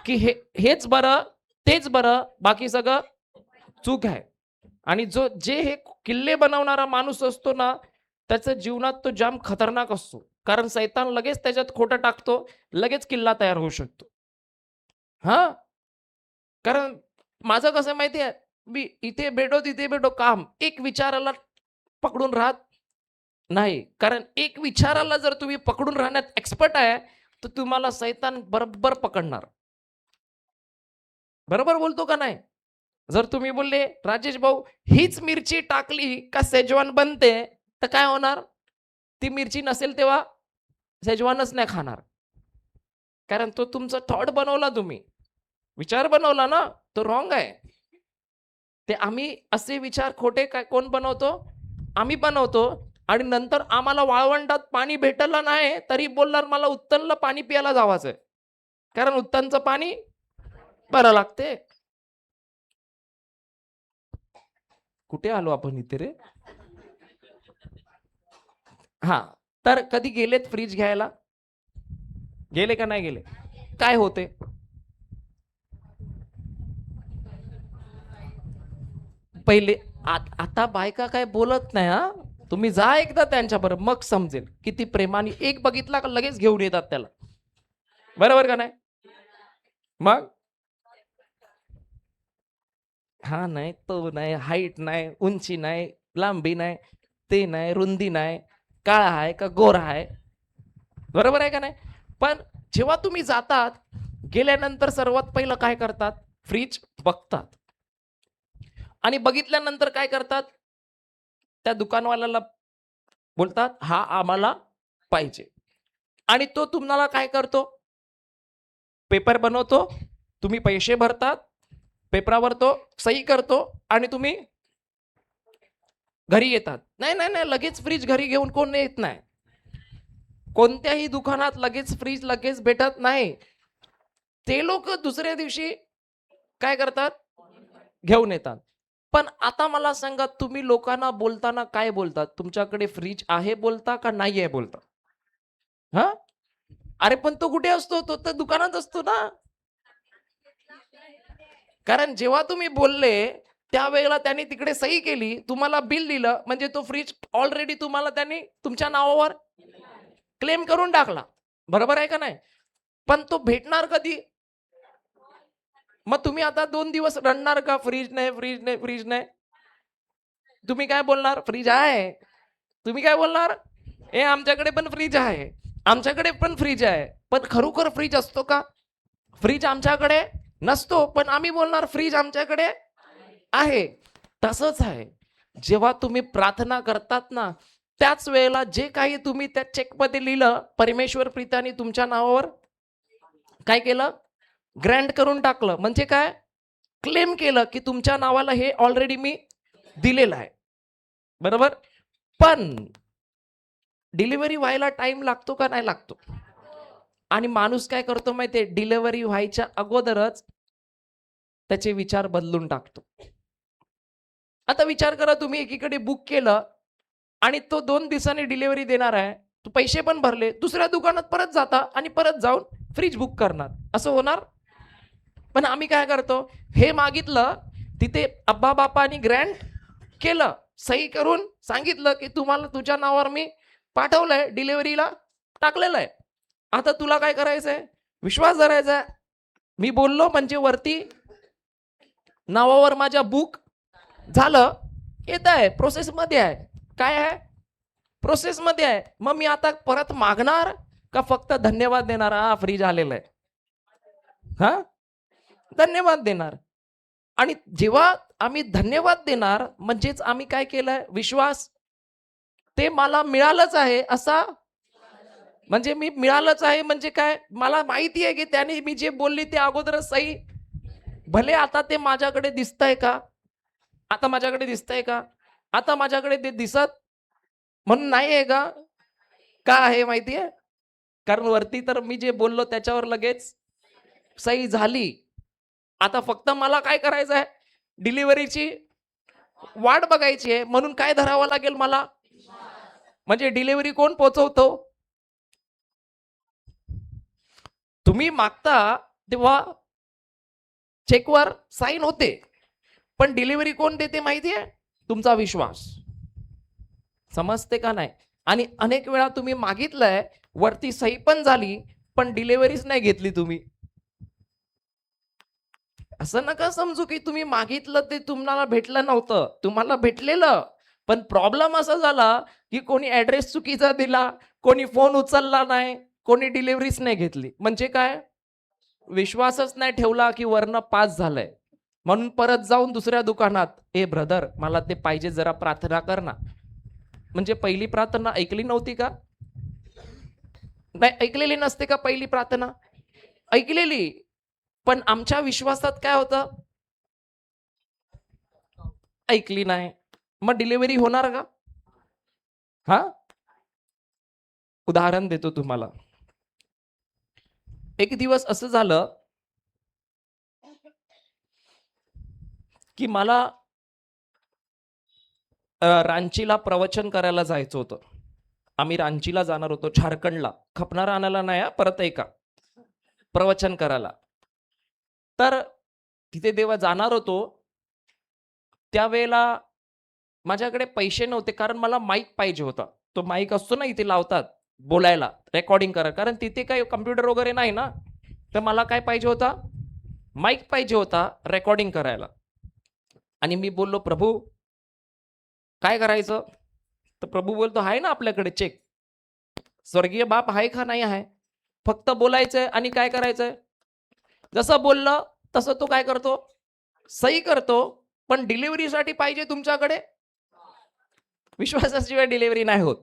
की हेच बरं, तेच बरं, बाकी सगळं चूक आहे. आणि जे हे किल्ले बनवणारा माणूस असतो ना, त्याच्या जीवनात तो जाम खतरनाक असतो. कारण सैतान लगेच त्याच्यात खोटं टाकतो, लगेच किल्ला तयार होऊ शकतो. हा, कारण माझं कसं माहितीये, मी इथे भेटो तिथे भेटो काम, एक विचाराला पकडून राहत नाही. कारण एक विचाराला जर तुम्ही पकडून राहण्यात एक्सपर्ट आहे, तर तुम्हाला सैतान बरोबर पकडणार. बरोबर बोलतो का नाही? जर तुम्ही बोलले राजेश भाऊ हीच मिरची टाकली का सेजवान बनते, तर काय होणार? ती मिरची नसेल तेव्हा सेजवानच नाही खाणार. कारण तो तुमचा थॉट बनवला, तुम्ही विचार बनवला ना, तो रॉंग आहे. ते आम्ही असे विचार खोटे काय कोण बनवतो? आम्ही बनवतो. आणि नंतर आम्हाला वाळवंटात पाणी भेटलं नाही तरी बोलणार मला उत्तनला पाणी प्यायला जावायचंय, कारण उत्तनचं पाणी बरं लागते. कुठे आलो आपण इथे रे? हा, तर कधी गेलेत फ्रीज घ्यायला? गेले का नाही गेले? काय होते? पहिले आता बायका काय बोलत नाही. हा, तुम्ही जा एकदा त्यांच्याबरोबर, मग समजेल किती प्रेमाने. एक बघितला का लगेच घेऊन येतात त्याला. बरोबर का नाही? मग हा नाही, तो नाही, हाईट नाही, उंची नाही, लांबी नाही, ते नाही, रुंदी नाही, काळा आहे का गोरा आहे, बरोबर आहे का नाही? पण जेव्हा तुम्ही जातात, गेल्यानंतर सर्वात पहिलं काय करतात? फ्रीज बघतात. आणि बघितल्यानंतर काय करतात? त्या दुकानवाल्याला बोलतात, हा आम्हाला पाहिजे. आणि तो तुम्हाला काय करतो? पेपर बनवतो, तुम्ही पैसे भरतात, पेपरावर तो सही करतो आणि तुम्ही घरी येतात. नाही नाही नाही, लगेच फ्रीज घरी घेऊन कोण येत नाही. कोणत्याही दुकानात लगेच फ्रीज लगेच भेटत नाही. ते लोक दुसऱ्या दिवशी काय करतात? घेऊन येतात. पण आता मला सांगा, तुम्ही लोकांना बोलताना काय बोलतात? तुमच्याकडे फ्रीज आहे बोलता का नाही आहे बोलता? हा? अरे पण तो कुठे असतो? तो तर दुकानात असतो ना. कारण जेव्हा तुम्ही बोलले त्यावेळेला त्यांनी तिकडे सही केली, तुम्हाला बिल दिलं, म्हणजे तो फ्रीज ऑलरेडी तुम्हाला त्यांनी तुमच्या नावावर क्लेम करून टाकला. बरोबर आहे का नाही? पण तो भेटणार कधी? मग तुम्ही आता 2 दिवस रडणार का? फ्रीज नाही, फ्रीज नाही, फ्रीज नाही. तुम्ही काय बोलणार? फ्रीज आहे. तुम्ही काय बोलणार? ए आमच्याकडे पण फ्रीज आहे. आमच्याकडे पण फ्रीज आहे. पण खरोखर फ्रीज असतो का? फ्रीज आमच्याकडे नसतो, पण आम्ही बोलणार फ्रीज आमच्याकडे आहे. तसंच आहे. जेव्हा तुम्ही प्रार्थना करतात ना, त्याच वेळेला जे काही तुम्ही त्या चेकमध्ये लिहिलं, परमेश्वर पित्याने तुमच्या नावावर काय केलं? ग्रँट करून टाकलं. म्हणजे काय? क्लेम केलं की तुमच्या नावाला हे ऑलरेडी मी दिलेलं आहे. बरोबर? पण डिलिव्हरी व्हायला टाइम लागतो का नाही लागतो? आणि माणूस काय करतो माहितीये? डिलिव्हरी व्हायच्या अगोदरच त्याचे विचार बदलून टाकतो. आता विचार करा, तुम्ही एकीकडे बुक केलं आणि तो 2 दिवसांनी डिलिव्हरी देणार आहे. तू पैसे पण भरले, दुसऱ्या दुकानात परत जाता आणि परत जाऊन फ्रीज बुक करणार. असं होणार? पण आम्ही काय करतो? हे मागितलं, तिथे अब्बा बापानी ग्रँट केलं, सही करून सांगितलं की तुम्हाला तुझ्या नावावर मी पाठवलंय, डिलिव्हरीला टाकलेलं आहे. आता तुला काय करायचंय? विश्वास धरायचा आहे. मी बोललो म्हणजे वरती नावावर माझ्या बुक झालं, येत आहे, प्रोसेसमध्ये आहे. काय आहे? प्रोसेसमध्ये आहे. मग मी आता परत मागणार का फक्त धन्यवाद देणार? हा फ्रीज आलेला आहे. हा, धन्यवाद देणार. आणि जेव्हा आम्ही धन्यवाद देणार, म्हणजेच आम्ही काय केलंय? विश्वास. ते मला मिळालंच आहे असा, म्हणजे मी मिळालंच आहे म्हणजे काय? मला माहिती आहे की त्याने मी जे बोलली ते अगोदरच सही. भले आता ते माझ्याकडे दिसतंय का? आता माझ्याकडे दिसतंय का? आता माझ्याकडे ते दिसत म्हणून नाही आहे का? का आहे माहिती आहे? कारण वरती तर मी जे बोललो त्याच्यावर लगेच सही झाली. आता फक्त मला काय करायचं आहे? डिलिव्हरीची वाट बघायची आहे. म्हणून काय धरावं लागेल मला? म्हणजे डिलिव्हरी कोण पोहोचवतो? तुम्ही मागता तेव्हा चेकवर साईन होते, पण डिलिव्हरी कोण देते माहिती आहे? तुमचा विश्वास. समजते का नाही? आणि अनेक वेळा तुम्ही मागितलंय, वरती सही पण झाली, पण डिलिव्हरीच नाही घेतली तुम्ही. असं नका समजू की तुम्ही मागितलं ते तुम्हाला भेटलं नव्हतं. तुम्हाला भेटलेलं. पण प्रॉब्लेम असा झाला की कोणी ऍड्रेस चुकीचा दिला, कोणी फोन उचलला नाही, कोणी डिलिव्हरीच नाही घेतली. म्हणजे काय? विश्वासच नाही ठेवला की वरनं पास झालंय. म्हणून परत जाऊन दुसऱ्या दुकानात, ए ब्रदर मला ते पाहिजे, जरा प्रार्थना कर ना. म्हणजे पहिली प्रार्थना ऐकली नव्हती का? नाही ऐकलेली नसते का पहिली प्रार्थना? ऐकलेली. पण आमच्या विश्वासात काय होतं? ऐकली नाही. मग डिलिव्हरी होणार का? हा, उदाहरण देतो तुम्हाला. एक दिवस असं झालं की मला रांचीला प्रवचन करायला जायचं होतं. आम्ही रांचीला जाणार होतो, झारखंडला. खपणार आणायला नाही, परत ऐका, प्रवचन करायला. तर तिथे तेव्हा जाणार होतो. त्यावेळेला माझ्याकडे पैसे नव्हते, कारण मला माईक पाहिजे होता. तो माईक असतो ना इथे लावतात बोलायला, रेकॉर्डिंग करा, कारण तिथे काही कम्प्युटर वगैरे नाही ना. तर मला काय पाहिजे होता? माईक पाहिजे होता रेकॉर्डिंग करायला. आणि मी बोललो, प्रभू काय करायचं? तर प्रभू बोलतो आहे ना आपल्याकडे चेक. स्वर्गीय बाप आहे का नाही आहे, फक्त बोलायचंय आणि काय करायचंय, जसं बोललं तसं तो काय करतो, सही करतो. पण डिलिव्हरीसाठी पाहिजे तुमच्याकडे विश्वासाशिवाय डिलिव्हरी नाही होत.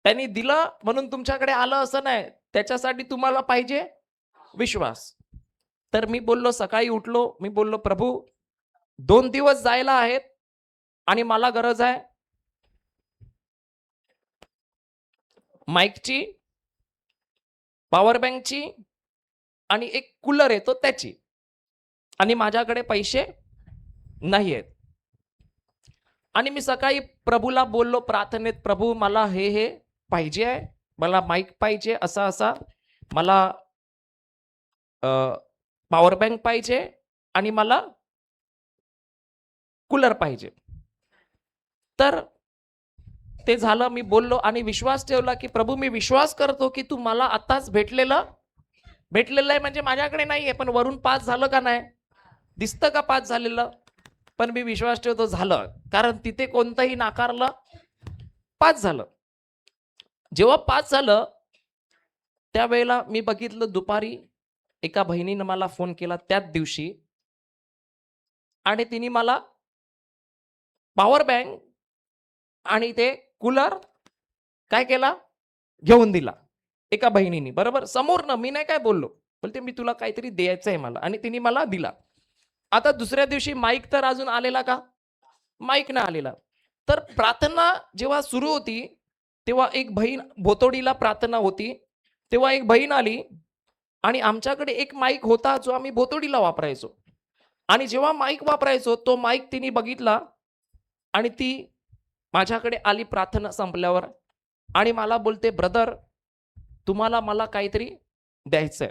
त्यांनी दिलं म्हणून तुमच्याकडे आलं असं नाही, त्याच्यासाठी तुम्हाला पाहिजे विश्वास. तर मी बोललो, सकाळी उठलो, मी बोललो प्रभू 2 दिवस जायला आहेत आणि मला गरज आहे माईकची, पॉवर बँकची आणि एक कूलर येतो त्याची, आणि माझ्याकडे पैसे नाही आहेत. आणि मी सकाळी प्रभूला बोललो प्रार्थनेत, प्रभू मला हे पाहिजे आहे, मला माईक पाहिजे, असा असा मला पॉवर बँक पाहिजे आणि मला कूलर पाहिजे. तर ते झालं, मी बोललो आणि विश्वास ठेवला की प्रभू मी विश्वास करतो की तू मला आताच भेटलेलं आहे, म्हणजे माझ्याकडे नाहीये पण वरून पास झालं का नाही, दिसतं का पास झालेलं, पण मी विश्वास ठेवतो झालं, कारण तिथे कोणतंही नाकारलं, पास झालं. जेव्हा पास झालं त्यावेळेला मी बघितलं, दुपारी एका बहिणीनं मला फोन केला त्याच दिवशी, आणि तिने मला पॉवर बँक आणि ते कूलर काय केला, घेऊन दिला एका बहिणीने, बरोबर समोरनं. मी नाही काय बोललो, बोलते मी तुला काहीतरी द्यायचं आहे मला, आणि तिने मला दिला. आता दुसऱ्या दिवशी माईक तर अजून आलेला का, माईक नाही आलेला. तर प्रार्थना जेव्हा सुरू होती तेव्हा एक बहीण, भोतोडीला प्रार्थना होती, तेव्हा एक बहीण आली आणि आमच्याकडे एक माईक होता जो आम्ही भोतोडीला वापरायचो. आणि जेव्हा माईक वापरायचो तो माईक तिने बघितला आणि ती माझ्याकडे आली प्रार्थना संपल्यावर आणि मला बोलते, ब्रदर तुम्हाला मला काहीतरी द्यायचंय.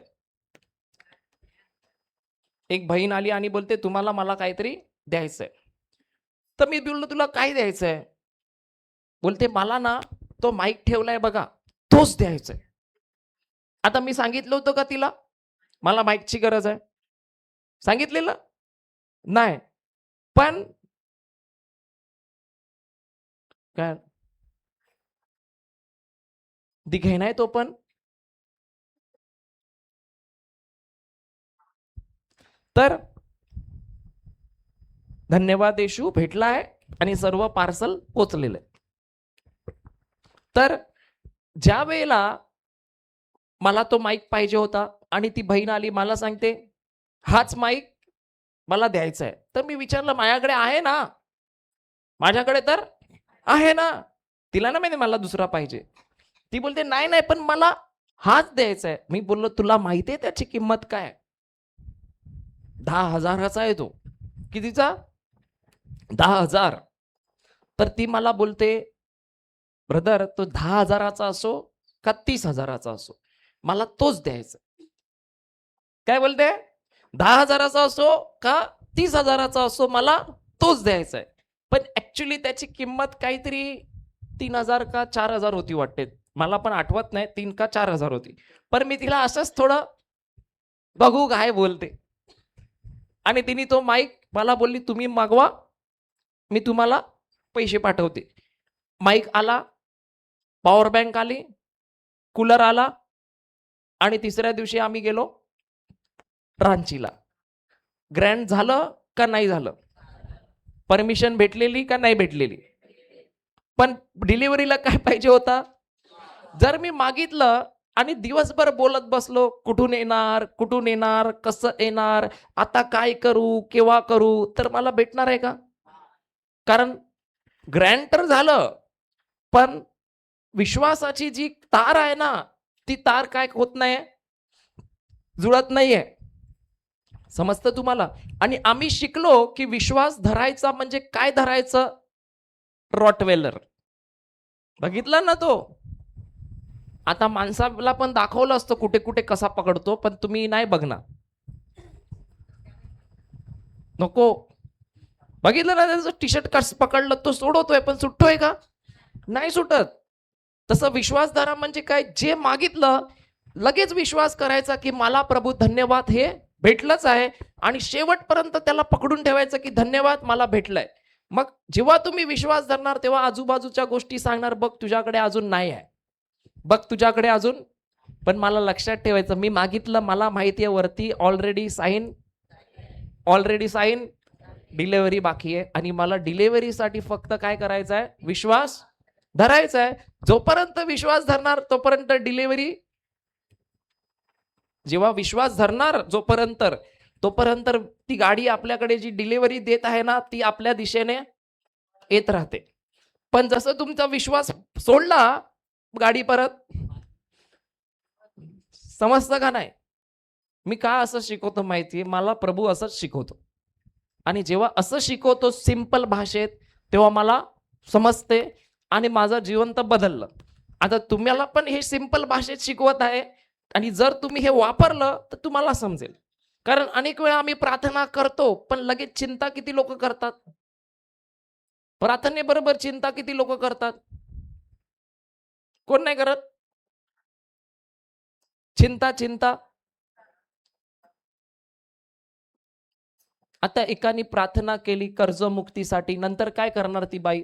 एक बहीण आली आणि बोलते तुम्हाला मला काहीतरी द्यायचंय. तर मी बोललो तुला काय द्यायचंय, बोलते मला ना तो माईक ठेवलाय बघा तोच द्यायचाय. आता मी सांगितलं होतं का तिला मला माईकची गरज आहे, सांगितलेलं नाही, पण काय ती घेणार तो पण. तर धन्यवाद येशू, भेटला आहे आणि सर्व पार्सल पोचलेलं आहे. तर ज्या वेळेला मला तो माईक पाहिजे होता आणि ती बहीण आली, मला सांगते हाच माईक मला द्यायचा आहे. तर मी विचारलं माझ्याकडे आहे ना, माझ्याकडे तर आहे ना. तिला ना माहिती मला दुसरा पाहिजे. ती बोलते नाही नाही पण मला हाच द्यायचा आहे. मी बोललो तुला माहिती आहे त्याची किंमत काय, 10,000चा आहे तो. कितीचा, 10,000. तर ती मला बोलते ब्रदर तो 10,000चा असो का 30,000चा असो मला तोच द्यायचा. काय बोलते, 10,000चा असो का 30,000चा असो मला तोच द्यायचा आहे. पण ऍक्च्युली त्याची किंमत काहीतरी 3,000 का 4,000 होती वाटते, मला पण आठवत नाही, 3 का 4,000 होती. पण मी तिला असंच थोडं बघू काय बोलते, आणि तिने तो माईक मला बोलली तुम्ही मागवा मी तुम्हाला पैसे पाठवते. माईक आला, पॉवर बँक आली, कूलर आला, आणि तिसऱ्या दिवशी आम्ही गेलो रांचीला. ग्रँड झालं का नाही झालं, परमिशन भेटलेली का नाही भेटलेली, पण डिलिव्हरीला काय पाहिजे होता. जर मी मागितलं आणि दिवसभर बोलत बसलो कुठून येणार कसं येणार, आता काय करू केव्हा करू, तर मला भेटणार आहे का. कारण ग्रँड तर झालं पण विश्वासाची जी तार आहे ना ती तार काय होत नाही, जुळत नाहीये. समजतं तुम्हाला. आणि आम्ही शिकलो की विश्वास धरायचा म्हणजे काय धरायचं, रॉटवेलर बघितलं ना तो. आता माणसाला पण दाखवलं असतं कुठे कुठे कसा पकडतो, पण तुम्ही नाही बघणार, नको. बघितलं ना त्याचं टी शर्ट कसं पकडलं, तो सोडवतोय पण सुटतोय का, नाही सुटत. तसं विश्वास धरा म्हणजे काय, जे मागितलं लगेच विश्वास करायचा की मला प्रभू धन्यवाद हे भेटलंच आहे, आणि शेवटपर्यंत त्याला पकडून ठेवायचं की धन्यवाद मला भेटलंय. मग जेव्हा तुम्ही विश्वास धरणार तेव्हा आजूबाजूच्या गोष्टी सांगणार, बघ तुझ्याकडे अजून नाही आहे, बघ तुझ्याकडे अजून. पण मला लक्षात ठेवायचं, मी मागितलं, मला माहिती आहे वरती ऑलरेडी साईन डिलेव्हरी बाकी आहे, आणि मला डिलेव्हरीसाठी फक्त काय करायचं आहे, विश्वास धरायचा आहे. जोपर्यंत विश्वास धरणार तोपर्यंत डिलेव्हरी, जेव्हा विश्वास धरणार तोपर्यंत ती गाडी आपल्याकडे जी डिलिव्हरी देत आहे ना, ती आपल्या दिशेने येत राहते. पण जसं तुमचा विश्वास सोडला, गाडी परत, समजतं का नाही? मी का असं शिकवतो माहितीये, मला प्रभू असंच शिकवतो, आणि जेव्हा असं शिकवतो सिंपल भाषेत तेव्हा मला समजते आणि माझं जीवन तर बदललं. आता तुम्हाला पण हे सिंपल भाषेत शिकवत आहे, आणि जर तुम्ही हे वापरलं तर तुम्हाला समजेल. कारण अनेक वेळा आम्ही प्रार्थना करतो पण लगेच चिंता किती लोक करतात, प्रार्थनेबरोबर चिंता किती लोक करतात? कोण नाही करत? चिंता. आता एकाने प्रार्थना केली कर्जमुक्तीसाठी, नंतर काय करणार ती बाई?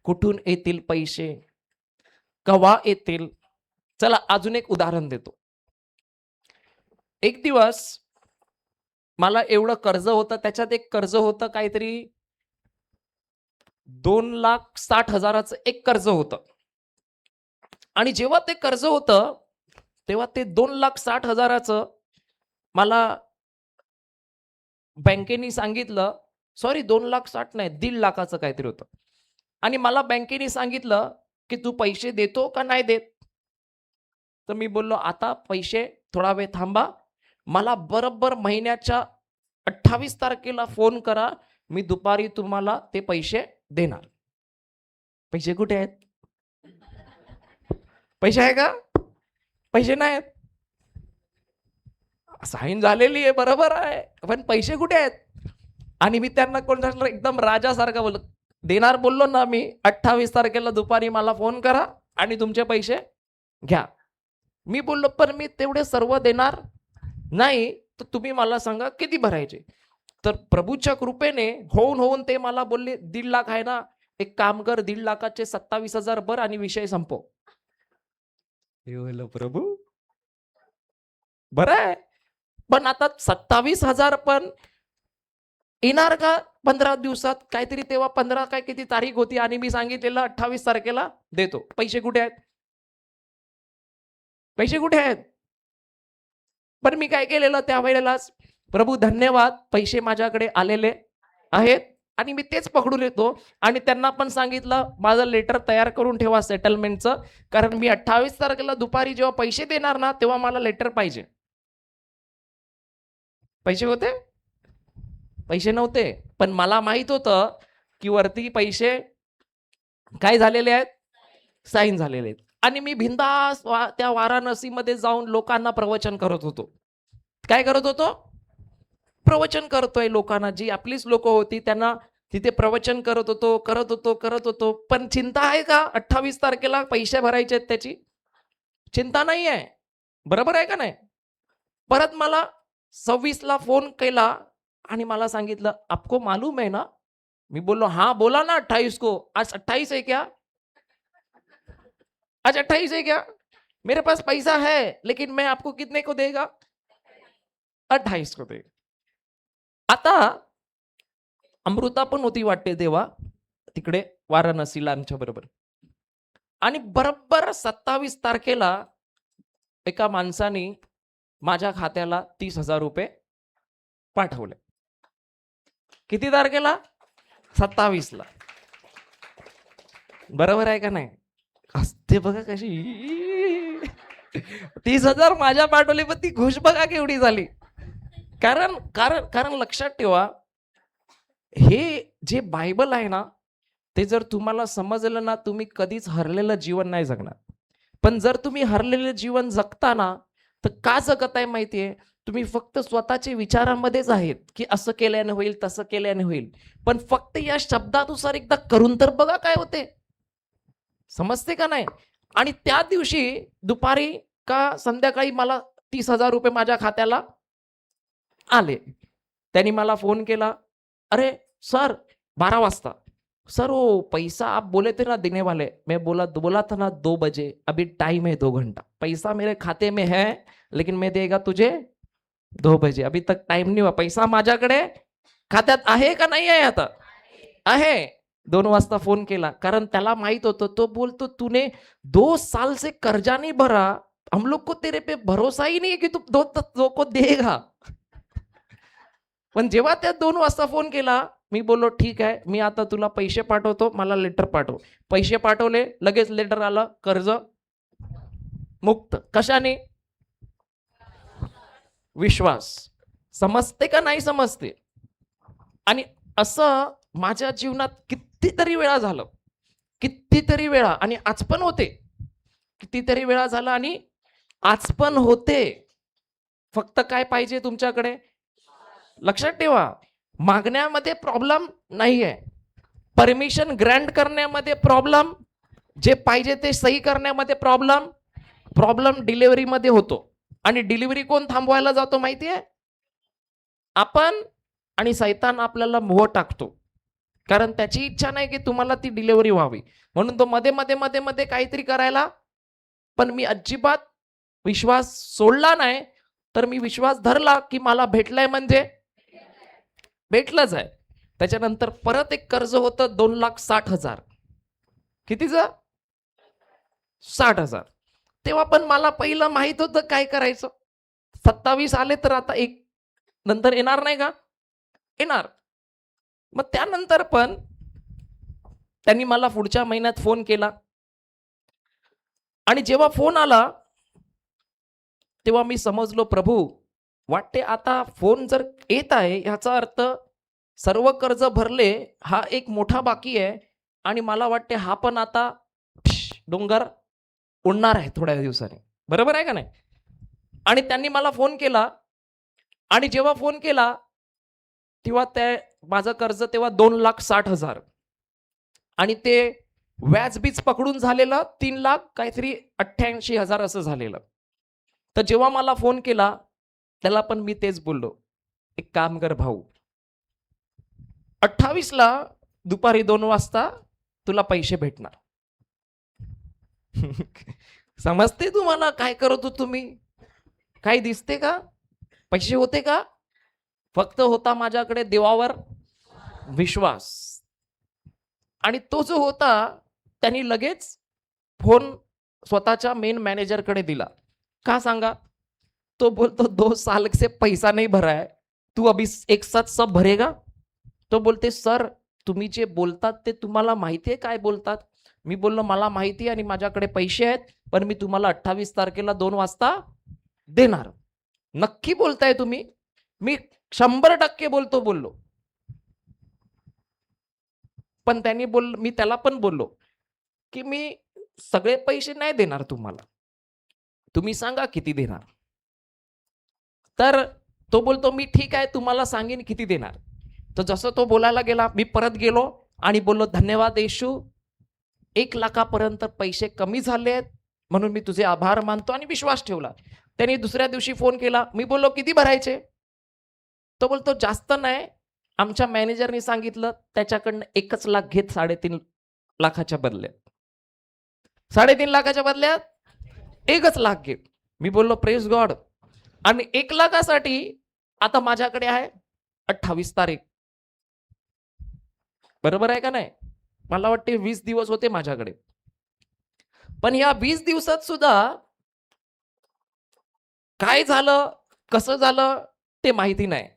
कुठून येतील पैसे, केव्हा येतील? चला अजून एक उदाहरण देतो. एक दिवस मला एवढं कर्ज होतं, त्याच्यात एक कर्ज होतं काहीतरी 2,60,000चं एक कर्ज होतं. आणि जेव्हा ते कर्ज होतं तेव्हा ते 2,60,000चं मला बँकेने सांगितलं, सॉरी 2,60,000 नाही, 1,50,000चं काहीतरी होतं. आणि मला बँकेने सांगितलं की तू पैसे देतो का नाही देत? तर मी बोललो आता पैसे थोडा वेळ थांबा, मला बरोबर महिन्याच्या 28 तारखेला फोन करा, मी दुपारी तुम्हाला ते पैसे देणार. पैसे कुठे आहेत? पैसे आहे का? पैसे नाहीत. साईन झालेली आहे, बरोबर आहे, पण पैसे कुठे आहेत? आणि मी त्यांना कोण एकदम राजासारखं बोललो, देणार बोललो ना मी, 28 तारखेला दुपारी मला फोन करा आणि तुमचे पैसे घ्या. मी बोललो पण मी तेवढे सर्व देणार नाही, तर तुम्ही मला सांगा किती भरायचे. तर प्रभूच्या कृपेने होऊन ते मला बोलले 1.5 लाख आहे ना, एक काम कर 1.5 लाखाचे 27,000 भर आणि विषय संपव. मी बोललो प्रभू बरं आहे, पण आता 27,000 पण येणार का 15 दिवसात? काहीतरी तेव्हा 15 काय किती तारीख होती आणि मी सांगितलेलं 28 तारखेला देतो. पैसे कुठे आहेत? पैसे कुठे आहेत? पण मी काय केलेलं त्यावेळेलाच, प्रभू धन्यवाद, पैसे माझ्याकडे आलेले आहेत, आणि मी तेच पकडून येतो. आणि त्यांना पण सांगितलं माझं लेटर तयार करून ठेवा सेटलमेंटचं, कारण मी 28 तारखेला दुपारी जेव्हा पैसे देणार ना तेव्हा मला लेटर पाहिजे. पैसे होते? पैसे नव्हते, पण मला माहित होतं की वरती पैसे काय झालेले आहेत, साईन झालेले आहेत. आणि मी बिनधास्त त्या वाराणसीमध्ये जाऊन लोकांना प्रवचन करत होतो. काय करत होतो? प्रवचन करतोय लोकांना, जी आपलीच लोक होती त्यांना तिथे प्रवचन करत होतो. पण चिंता आहे का 28 तारखेला पैसे भरायचे आहेत त्याची? चिंता नाही आहे, बरोबर आहे का नाही? परत मला 26ला फोन केला आणि मला सांगितलं आपको मालूम है ना? मी बोललो हाँ बोला ना 28 को, आज 28 है क्या? आज 28 है क्या? मेरे पास पैसा है लेकिन मैं आपको कितने को देगा? 28 को देगा. आता अमृता पण होती वाटते तेव्हा तिकडे वाराणसीला आमच्या बरोबर. आणि बरोबर 27 तारखेला एका माणसाने माझ्या खात्याला 30,000 रुपये पाठवले. किती तारखेला? 27ला. बरोबर आहे का नाही? असते बघा कशी 30,000 माझ्या पाठवले, पण ती खुश बघा केवढी झाली. कारण लक्षात ठेवा, हे जे बायबल आहे ना, ते जर तुम्हाला समजलं ना, तुम्ही कधीच हरलेलं जीवन नाही जगणार. पण जर तुम्ही हरलेलं जीवन जगता ना, तर का जगत आहे माहितीये? तुम्ही फक्त स्वतःच्या विचारामध्येच आहेत की असं केल्याने होईल, तसं केल्याने होईल. पण फक्त या शब्दानुसार एकदा करून तर बघा काय होते. समजते का नाही? आणि त्या दिवशी दुपारी का संध्याकाळी मला 30,000 रुपये माझ्या खात्याला आले. त्यांनी मला फोन केला, अरे सर 12 वाजता। सर वो पैसा आप बोले थे ना देने वाले, मैं बोला था ना 2 बजे, अभी टाइम है 2 घंटा, पैसा मेरे खाते में है लेकिन मैं देगा तुझे 2 बजे, अभी तक टाइम नहीं हुआ, पैसा माझ्याकडे खात्यात आहे का नाही आहे आता? आहे. 2 वाजता फोन केला, कारण त्याला माहित होतं, तो बोलतो तूने 2 साल से कर्जा नहीं भरा, हम लोग को तेरे पे भरोसा ही नहीं है कि तू 2 को देगा. पण जेव्हा त्या 2 वाजता फोन केला, मी बोललो ठीक आहे, मी आता तुला पैसे पाठवतो, मला लेटर पाठव. पैसे पाठवले, लगेच लेटर आलं, कर्ज मुक्त. कशाने? विश्वास. समजते का नाही समजते? आणि असं माझ्या जीवनात कितीतरी वेळा झालं, कितीतरी वेळा, आणि आज पण होते. कितीतरी वेळा झालं आणि आज पण होते. फक्त काय पाहिजे तुमच्याकडे? लक्षात ठेवा, मागण्यामध्ये प्रॉब्लेम नाहीये, परमिशन ग्रँट करण्यामध्ये प्रॉब्लेम, जे पाहिजे ते सही करण्यामध्ये प्रॉब्लेम डिलिव्हरीमध्ये होतो. आणि डिलिव्हरी कोण थांबवायला जातो माहितीये? आपण. आणि सैतान आपल्याला मोह टाकतो, कारण त्याची इच्छा नाही की तुम्हाला ती डिलिव्हरी व्हावी, म्हणून तो मध्ये काहीतरी करायला. पण मी अजिबात विश्वास सोडला नाही, तर मी विश्वास धरला की मला भेटलंय म्हणजे भेटलंच आहे. त्याच्यानंतर परत एक कर्ज होतं 2,60,000. कितीचं? 60,000. तेव्हा पण मला पहिलं माहित होतं काय करायचं. 27 आले तर आता एक नंतर येणार नाही का? येणार. मग त्यानंतर पण त्यांनी मला पुढच्या महिन्यात फोन केला, आणि जेव्हा फोन आला तेव्हा मी समजलो, प्रभू वाटते आता फोन जर येत आहे याचा अर्थ सर्व कर्ज भरले, हा एक मोठा बाकी आहे, आणि मला वाटते हा पण आता डोंगर उडणार आहे थोड्या दिवसांनी. बरोबर आहे का नाही? आणि त्यांनी मला फोन केला, आणि जेव्हा फोन केला तेव्हा माझं कर्ज तेव्हा 2,60,000, आणि ते व्याज बीज पकडून झालेलं 3,88,000 असं झालेलं. तर जेव्हा मला फोन केला त्याला पण मी तेच बोललो, एक काम कर भाऊ, 28ला दुपारी 2 वाजता तुला पैसे भेटणार. समजते तुम्हाला काय करत होतो तुम्ही? काय दिसते का? पैसे होते का? फक्त होता माझ्याकडे देवावर विश्वास. आणि तो जो होता त्यांनी लगेच फोन स्वतःच्या मेन मॅनेजरकडे दिला. का सांगा? तो बोलतो 2 साल से पैसा नहीं भरा है, तू अभी एक साथ सब भरेगा? तो बोलते सर तुम्ही जे बोलतात ते तुम्हाला माहिती आहे काय बोलतात? मी बोललो मला माहिती आणि माझ्याकडे पैसे आहेत, पण मी तुम्हाला 28 तारखेला 2 वाजता देणार. नक्की बोलताय तुम्ही? मी 100% बोललो. पण त्यांनी मी त्याला पण बोललो की मी सगळे पैसे नाही देणार तुम्हाला, तुम्ही सांगा किती देणार. तर तो बोलतो मी ठीक आहे तुम्हाला सांगेन किती देणार. तर जसं तो बोलायला गेला मी परत गेलो आणि बोललो धन्यवाद येशू, 1 लाखापर्यंत पैसे कमी झालेत म्हणून मी तुझे आभार मानतो आणि विश्वास ठेवला. त्यांनी दुसऱ्या दिवशी फोन केला. मी बोललो किती भरायचे? तो बोलतो जास्त नाही, आमच्या मॅनेजरनी सांगितलं त्याच्याकडनं 1 लाख घेत 3.5 लाखाच्या बदल्यात. 3.5 लाखाच्या बदल्यात 1 लाख घे. मी बोललो प्रेज गॉड. आणि 1 लाखासाठी आता माझ्याकडे आहे 28 तारीख. बरोबर आहे का नाही? मला वाटते 20 दिवस होते माझ्याकडे. पण या 20 दिवसात सुद्धा काय झालं कसं झालं ते माहिती नाही.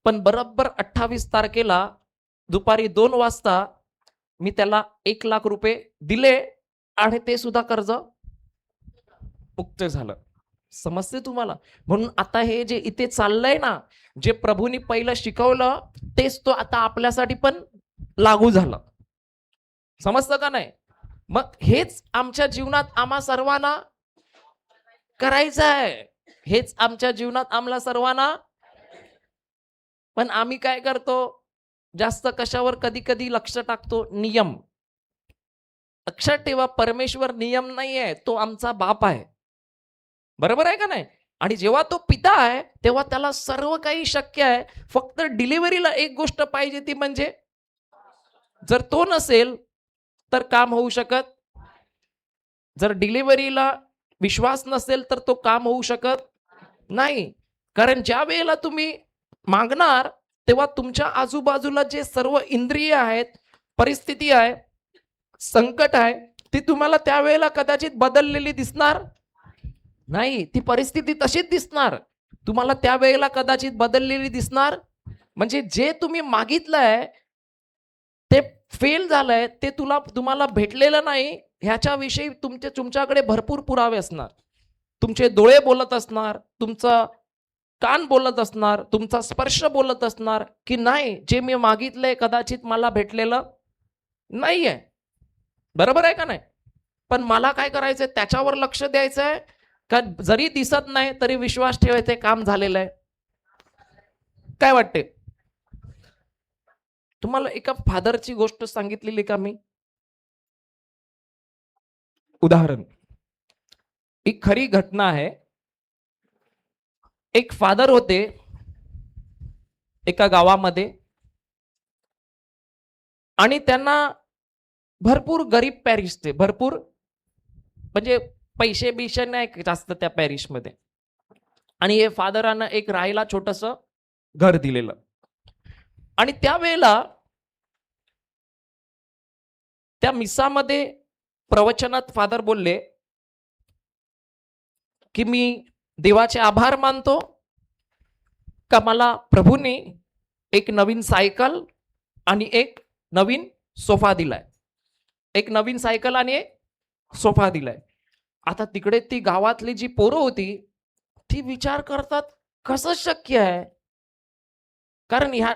पण बरोबर 28 तारखेला दुपारी 2 वाजता मी त्याला 1 लाख रुपये दिले आणि ते सुद्धा कर्ज मुक्त झालं. समजते तुम्हाला? म्हणून आता हे जे इथे चाललंय ना, जे प्रभूंनी पहिलं शिकवलं तेच तो आता आपल्यासाठी पण लागू झालं. समजतं का नाही? मग हेच आमच्या जीवनात आम्हा सर्वांना करायचं आहे. हेच आमच्या जीवनात आम्हाला सर्वांना. पण आम्ही काय करतो? जास्त कशावर कधी कधी लक्ष टाकतो? नियम. लक्षात ठेवा परमेश्वर नियम नाहीये, तो आमचा बाप आहे. बरोबर आहे का नाही? आणि जेव्हा तो पिता आहे तेव्हा त्याला सर्व काही शक्य आहे. फक्त डिलिव्हरीला एक गोष्ट पाहिजे ती म्हणजे जर तो नसेल तर काम होऊ शकत, जर डिलिव्हरीला विश्वास नसेल तर तो काम होऊ शकत नाही. कारण ज्या वेळेला तुम्ही मागणार तेव्हा तुमच्या आजूबाजूला जे सर्व इंद्रिय आहेत, परिस्थिती आहे, संकट आहे, ती तुम्हाला त्यावेळेला कदाचित बदललेली दिसणार नाही. ती परिस्थिती तशीच दिसणार, तुम्हाला त्यावेळेला कदाचित बदललेली दिसणार. म्हणजे जे तुम्ही मागितलंय ते फेल झालंय, ते तुम्हाला भेटलेलं नाही, ह्याच्याविषयी तुमच्याकडे भरपूर पुरावे असणार. तुमचे डोळे बोलत असणार, तुमचा कान बोलत असणार, तुमचा स्पर्श बोलत असणार की नाही, जे मी मागितलंय कदाचित मला भेटलेलं नाहीये. बरोबर आहे का नाही? पण मला काय करायचंय, त्याच्यावर लक्ष द्यायचंय का जरी दिसत नाही तरी विश्वास ठेवायचे काम झालेलं आहे? काय वाटते तुम्हाला? एका फादरची गोष्ट सांगितलेली का मी? उदाहरण, एक खरी घटना आहे. एक फादर होते एका गावामध्ये आणि त्यांना भरपूर गरीब पॅरिश ते, भरपूर म्हणजे पैसे बिशे नाही जास्त त्या पॅरिशमध्ये. आणि हे फादरांना एक राहायला छोटस घर दिलेलं. आणि त्यावेळेला त्या मिसामध्ये प्रवचनात फादर बोलले की मी देवाचे आभार मानतो का मला प्रभूने एक नवीन सायकल आणि एक नवीन सोफा दिलाय. एक नवीन सायकल आणि एक सोफा दिलाय. आता तिकडे ती गावातली जी पोरं होती ती विचार करतात कसं शक्य आहे, कारण ह्या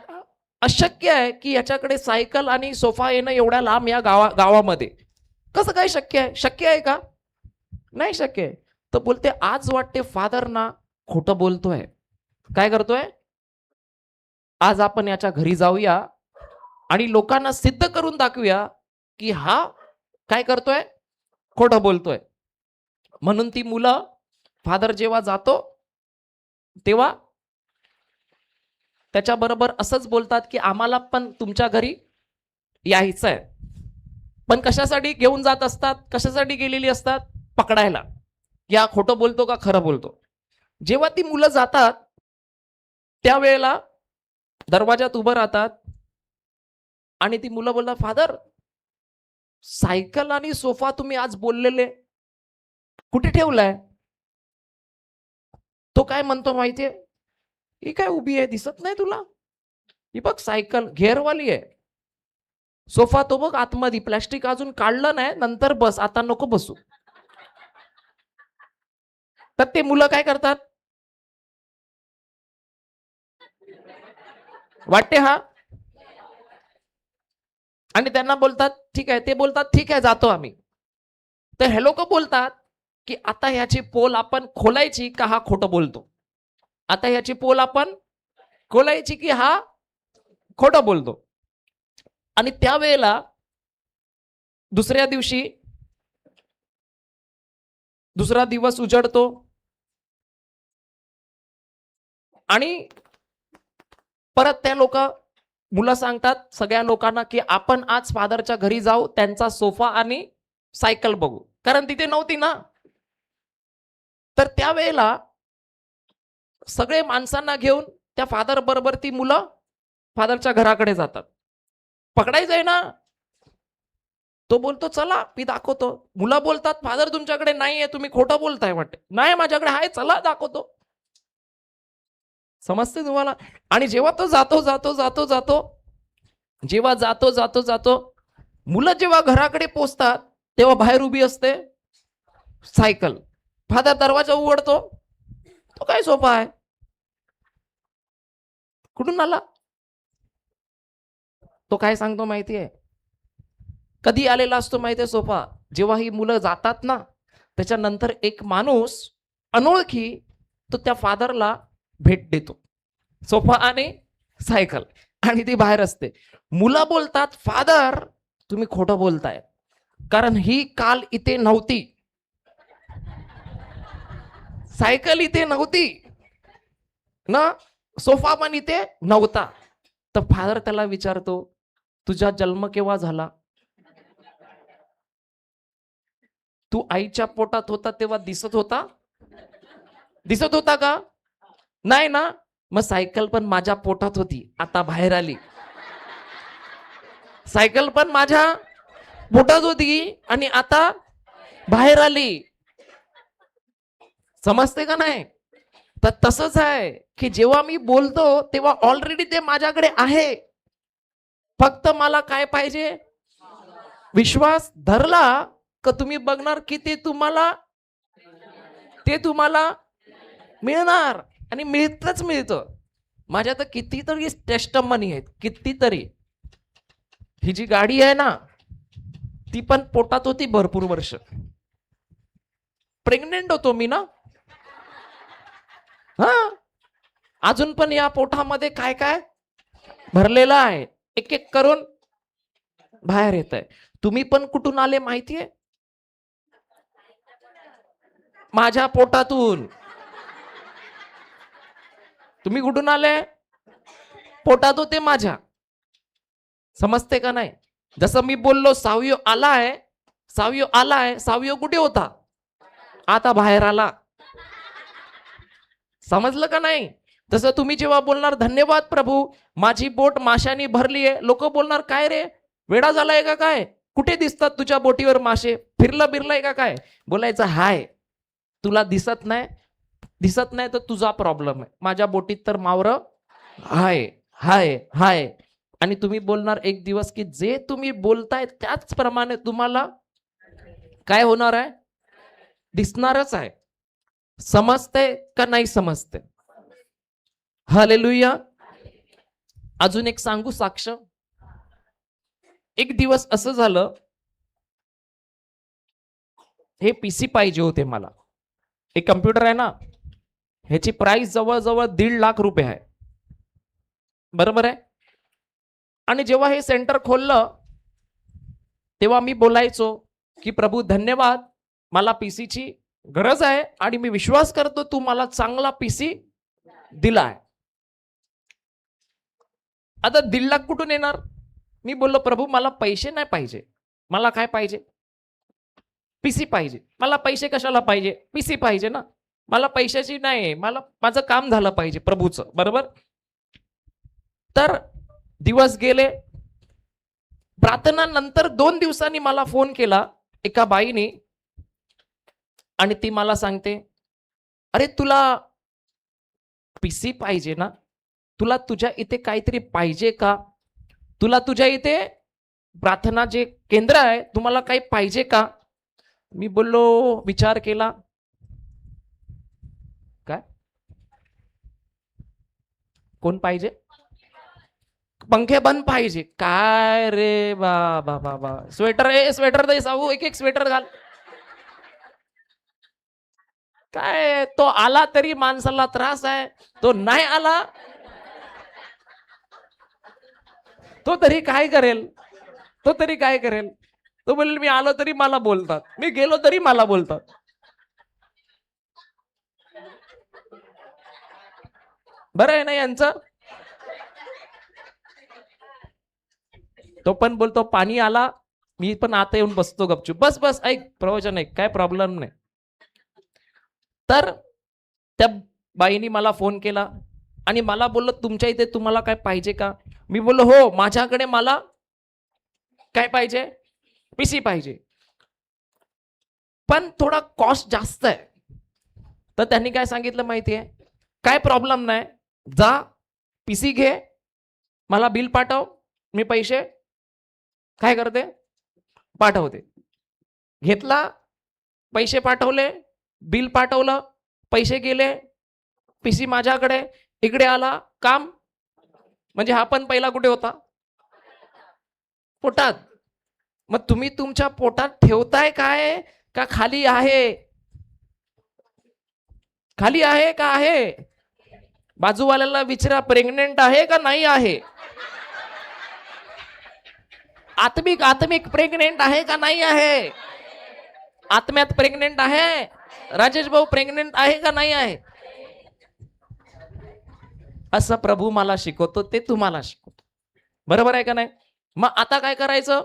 अशक्य आहे की याच्याकडे सायकल आणि सोफा येणं एवढ्या लांब या गावामध्ये. कसं काय शक्य आहे? शक्य आहे का? नाही शक्य आहे. तर बोलते आज वाटते फादर ना खोटं बोलतोय. काय करतोय? आज आपण याच्या घरी जाऊया आणि लोकांना सिद्ध करून दाखवूया की हा काय करतोय, खोटं बोलतोय. म्हणून ती मुलं फादर जेव्हा जातो तेव्हा त्याच्याबरोबर असंच बोलतात की आम्हाला पण तुमच्या घरी यायचं आहे. पण कशासाठी घेऊन जात असतात? कशासाठी गेलेली असतात? पकडायला, या खोटं बोलतो का खरं बोलतो. जेव्हा ती मुलं जातात त्यावेळेला दरवाजात उभं राहतात आणि ती मुलं बोलतात, फादर सायकल आणि सोफा तुम्ही आज बोललेले कुठे ठेवलाय? तो काय म्हणतो माहितीये? ही काय उभी आहे, दिसत नाही तुला? ही बघ सायकल घेअरवाली आहे. सोफा तो बघ आतमध्ये, प्लॅस्टिक अजून काढलं नाही, नंतर बस, आता नको बसू. तर ते मुलं काय करतात? वाटते हा? आणि त्यांना बोलतात ठीक आहे. ते बोलतात ठीक आहे जातो आम्ही. तर हे लोक बोलतात की आता ह्याची पोल आपण खोलायची का हा खोटं बोलतो? आता ह्याची पोल आपण खोलायची की हा खोटं बोलतो? आणि त्यावेळेला दुसऱ्या दिवशी दुसरा दिवस उजडतो आणि परत त्या लोक मुलं सांगतात सगळ्या लोकांना की आपण आज फादरच्या घरी जाऊ, त्यांचा सोफा आणि सायकल बघू, कारण तिथे नव्हती ना. तर त्यावेळेला सगळे माणसांना घेऊन त्या फादर बरोबर ती मुलं फादरच्या घराकडे जातात. पकडायचंय ना. तो बोलतो चला मी दाखवतो. मुलं बोलतात फादर तुमच्याकडे नाहीये, तुम्ही खोटं बोलताय वाटते. नाही माझ्याकडे आहे, चला दाखवतो. समजते तुम्हाला? आणि जेव्हा तो जातो जातो जातो जातो जेव्हा जातो जातो जातो मुलं जेव्हा घराकडे पोचतात तेव्हा बाहेर उभी असते सायकल. फादर दरवाजा उघडतो, तो काय सोफा आहे, कुठून आला? तो काय सांगतो माहितीये? कधी आलेला असतो माहितीये सोफा? जेव्हा ही मुलं जातात ना त्याच्यानंतर एक माणूस अनोळखी तो त्या फादरला भेट देतो, सोफा आणि सायकल, आणि ती बाहेर असते. मुलं बोलतात फादर तुम्ही खोटं बोलताय, कारण ही काल इथे नव्हती, सायकल इथे नव्हती ना, सोफा पण इथे नव्हता. तर फादर त्याला विचारतो तुझा जन्म केव्हा झाला? तू आईच्या पोटात होता तेव्हा दिसत होता? दिसत होता का? नाही ना. मग सायकल पण माझ्या पोटात होती, आता बाहेर आली. सायकल पण माझ्या पोटात होती आणि आता बाहेर आली. समजते का नाही? तर तसंच आहे की जेव्हा मी बोलतो तेव्हा ऑलरेडी ते माझ्याकडे आहे. फक्त मला काय पाहिजे? विश्वास धरला का तुम्ही बघणार की ते तुम्हाला मिळणार आणि मिळतच मिळतं. माझ्या तर कितीतरी टेस्टमनी आहेत, कितीतरी. ही जी गाडी आहे ना, ती पण पोटात होती भरपूर वर्ष. प्रेग्नेंट होतो मी ना. हा, अजून पण या पोटामध्ये काय काय भरलेलं आहे, एक एक करून बाहेर येत आहे. तुम्ही पण कुठून आले माहितीये? माझ्या पोटातून. तुम्ही कुठून आले? पोटात होते माझ्या. समजते का नाही? जसं मी बोललो सावयो आलाय, सावयो आलाय, सावयो कुठे होता? आता बाहेर आला. समजलं का नाही? तसं तुम्ही जेव्हा बोलणार धन्यवाद प्रभू, माझी बोट माशांनी भरली आहे, लोक बोलणार काय रे, वेडा झालाय का काय? कुठे दिसतात तुझ्या बोटीवर मासे? फिरलं बिरलंय का काय? बोलायचं हाय. तुला दिसत नाही, दिसत नाही तर तुझा प्रॉब्लेम आहे. माझ्या बोटीत तर मावरं हाय हाय हाय. आणि तुम्ही बोलणार एक दिवस की जे तुम्ही बोलताय त्याचप्रमाणे तुम्हाला काय होणार आहे? दिसणारच आहे. समजते का नाही समजते? हालेलुया. अजून एक सांगू साक्ष. एक दिवस असं झालं, हे पीसी पाहिजे होते मला. एक कम्प्युटर आहे ना, ह्याची प्राइस जवळजवळ 1.5 लाख रुपये आहे. बरोबर आहे. आणि जेव्हा हे सेंटर खोललं तेव्हा मी बोलायचो की प्रभू धन्यवाद, मला पीसीची गरज आहे आणि मी विश्वास करतो तू मला चांगला पीसी दिलाय. आता 1.5 लाख कुठून येणार? मी बोललो प्रभू मला पैसे नाही पाहिजे, मला काय पाहिजे? पीसी पाहिजे. मला पैसे कशाला पाहिजे? पीसी पाहिजे ना. मला पैशाची नाही, मला माझं काम झालं पाहिजे प्रभूचं. बरोबर. तर दिवस गेले. प्रार्थना नंतर 2 दिवसांनी मला फोन केला एका बाईने आणि ती मला सांगते, अरे तुला पीसी पाहिजे ना, तुला तुझ्या इथे काहीतरी पाहिजे का? तुला तुझ्या इथे प्रार्थना जे केंद्र आहे तुम्हाला काही पाहिजे का? मी बोललो विचार केला, काय कोण पाहिजे? पंखे बंद पाहिजे. काय रे बाबा बाबा, स्वेटर स्वेटर दे साऊ, एक एक स्वेटर घाल. काय तो आला तरी माणसाला त्रास आहे, तो नाही आला तो तरी काय करेल? तो तरी काय करेल? तो बोलेल मी आलो तरी मला बोलतात, मी गेलो तरी मला बोलतात. बरं आहे ना यांचं? तो पण बोलतो पाणी आला, मी पण आता येऊन बसतो गपचूप. बस बस ऐक प्रवचन ऐक, काय प्रॉब्लेम नाही. तर त्या बाईनी मला फोन केला आणि मला बोललो तुमच्या इथे तुम्हाला काय पाहिजे का? मी बोललो हो, माझ्याकडे मला काय पाहिजे? पीसी पाहिजे, पण थोडा कॉस्ट जास्त आहे. तर त्यांनी काय सांगितलं माहितीये? काय प्रॉब्लेम नाही, जा पीसी घे, मला बिल पाठव, मी पैसे काय करते? पाठवते. घेतला, पैसे पाठवले, बिल पाठवलं, पैसे गेले, पीसी माझ्याकडे, इकडे आला काम. म्हणजे हा पण पहिला कुठे होता? पोटात. मग तुम्ही तुमच्या पोटात ठेवताय काय का खाली आहे? खाली आहे का आहे? बाजूवाल्याला विचारा प्रेग्नेंट आहे का नाही आहे? आत्मिक आत्मिक प्रेग्नेंट आहे का नाही आहे? आत्म्यात प्रेग्नेंट आहे. राजेश भाऊ प्रेग्नेंट आहे का नाही आहे? असं प्रभू मला शिकवतो, ते तुम्हाला शिकवतो. बरोबर आहे का नाही? मग आता काय करायचं?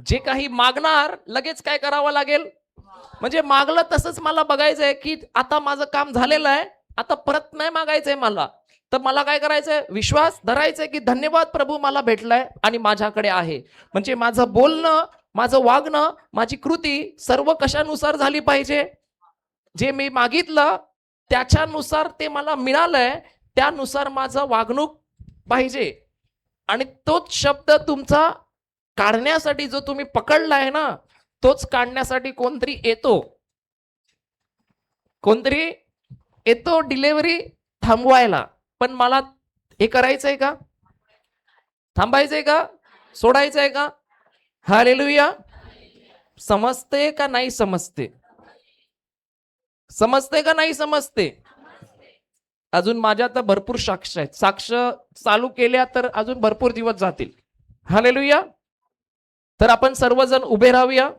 जे काही मागणार लगेच काय करावं लागेल? म्हणजे मागलं तसंच मला बघायचंय की आता माझं काम झालेलं आहे, आता परत नाही मागायचंय मला. तर मला काय करायचंय? विश्वास धरायचंय की धन्यवाद प्रभू, मला भेटलाय आणि माझ्याकडे आहे. म्हणजे माझं बोलणं, माझं वागणं, माझी कृती सर्व कशानुसार झाली पाहिजे? जे मी मागितलं त्याच्यानुसार ते मला मिळालंय, त्यानुसार माझं वागणूक पाहिजे. आणि तोच शब्द तुमचा काढण्यासाठी जो तुम्ही पकडलाय ना, तोच काढण्यासाठी कोणतरी येतो. कोणतरी येतो डिलिव्हरी थांबवायला. पण मला हे करायचंय का? थांबायचंय का? सोडायचंय का? हालेलुया. समजते का नाही समजते? समजते का नाही समजते? अजून माझ्या तर भरपूर साक्ष आहेत. साक्ष चालू केल्या तर अजून भरपूर दिवस जातील. हालेलुया. तर आपण सर्वजण उभे राहूया.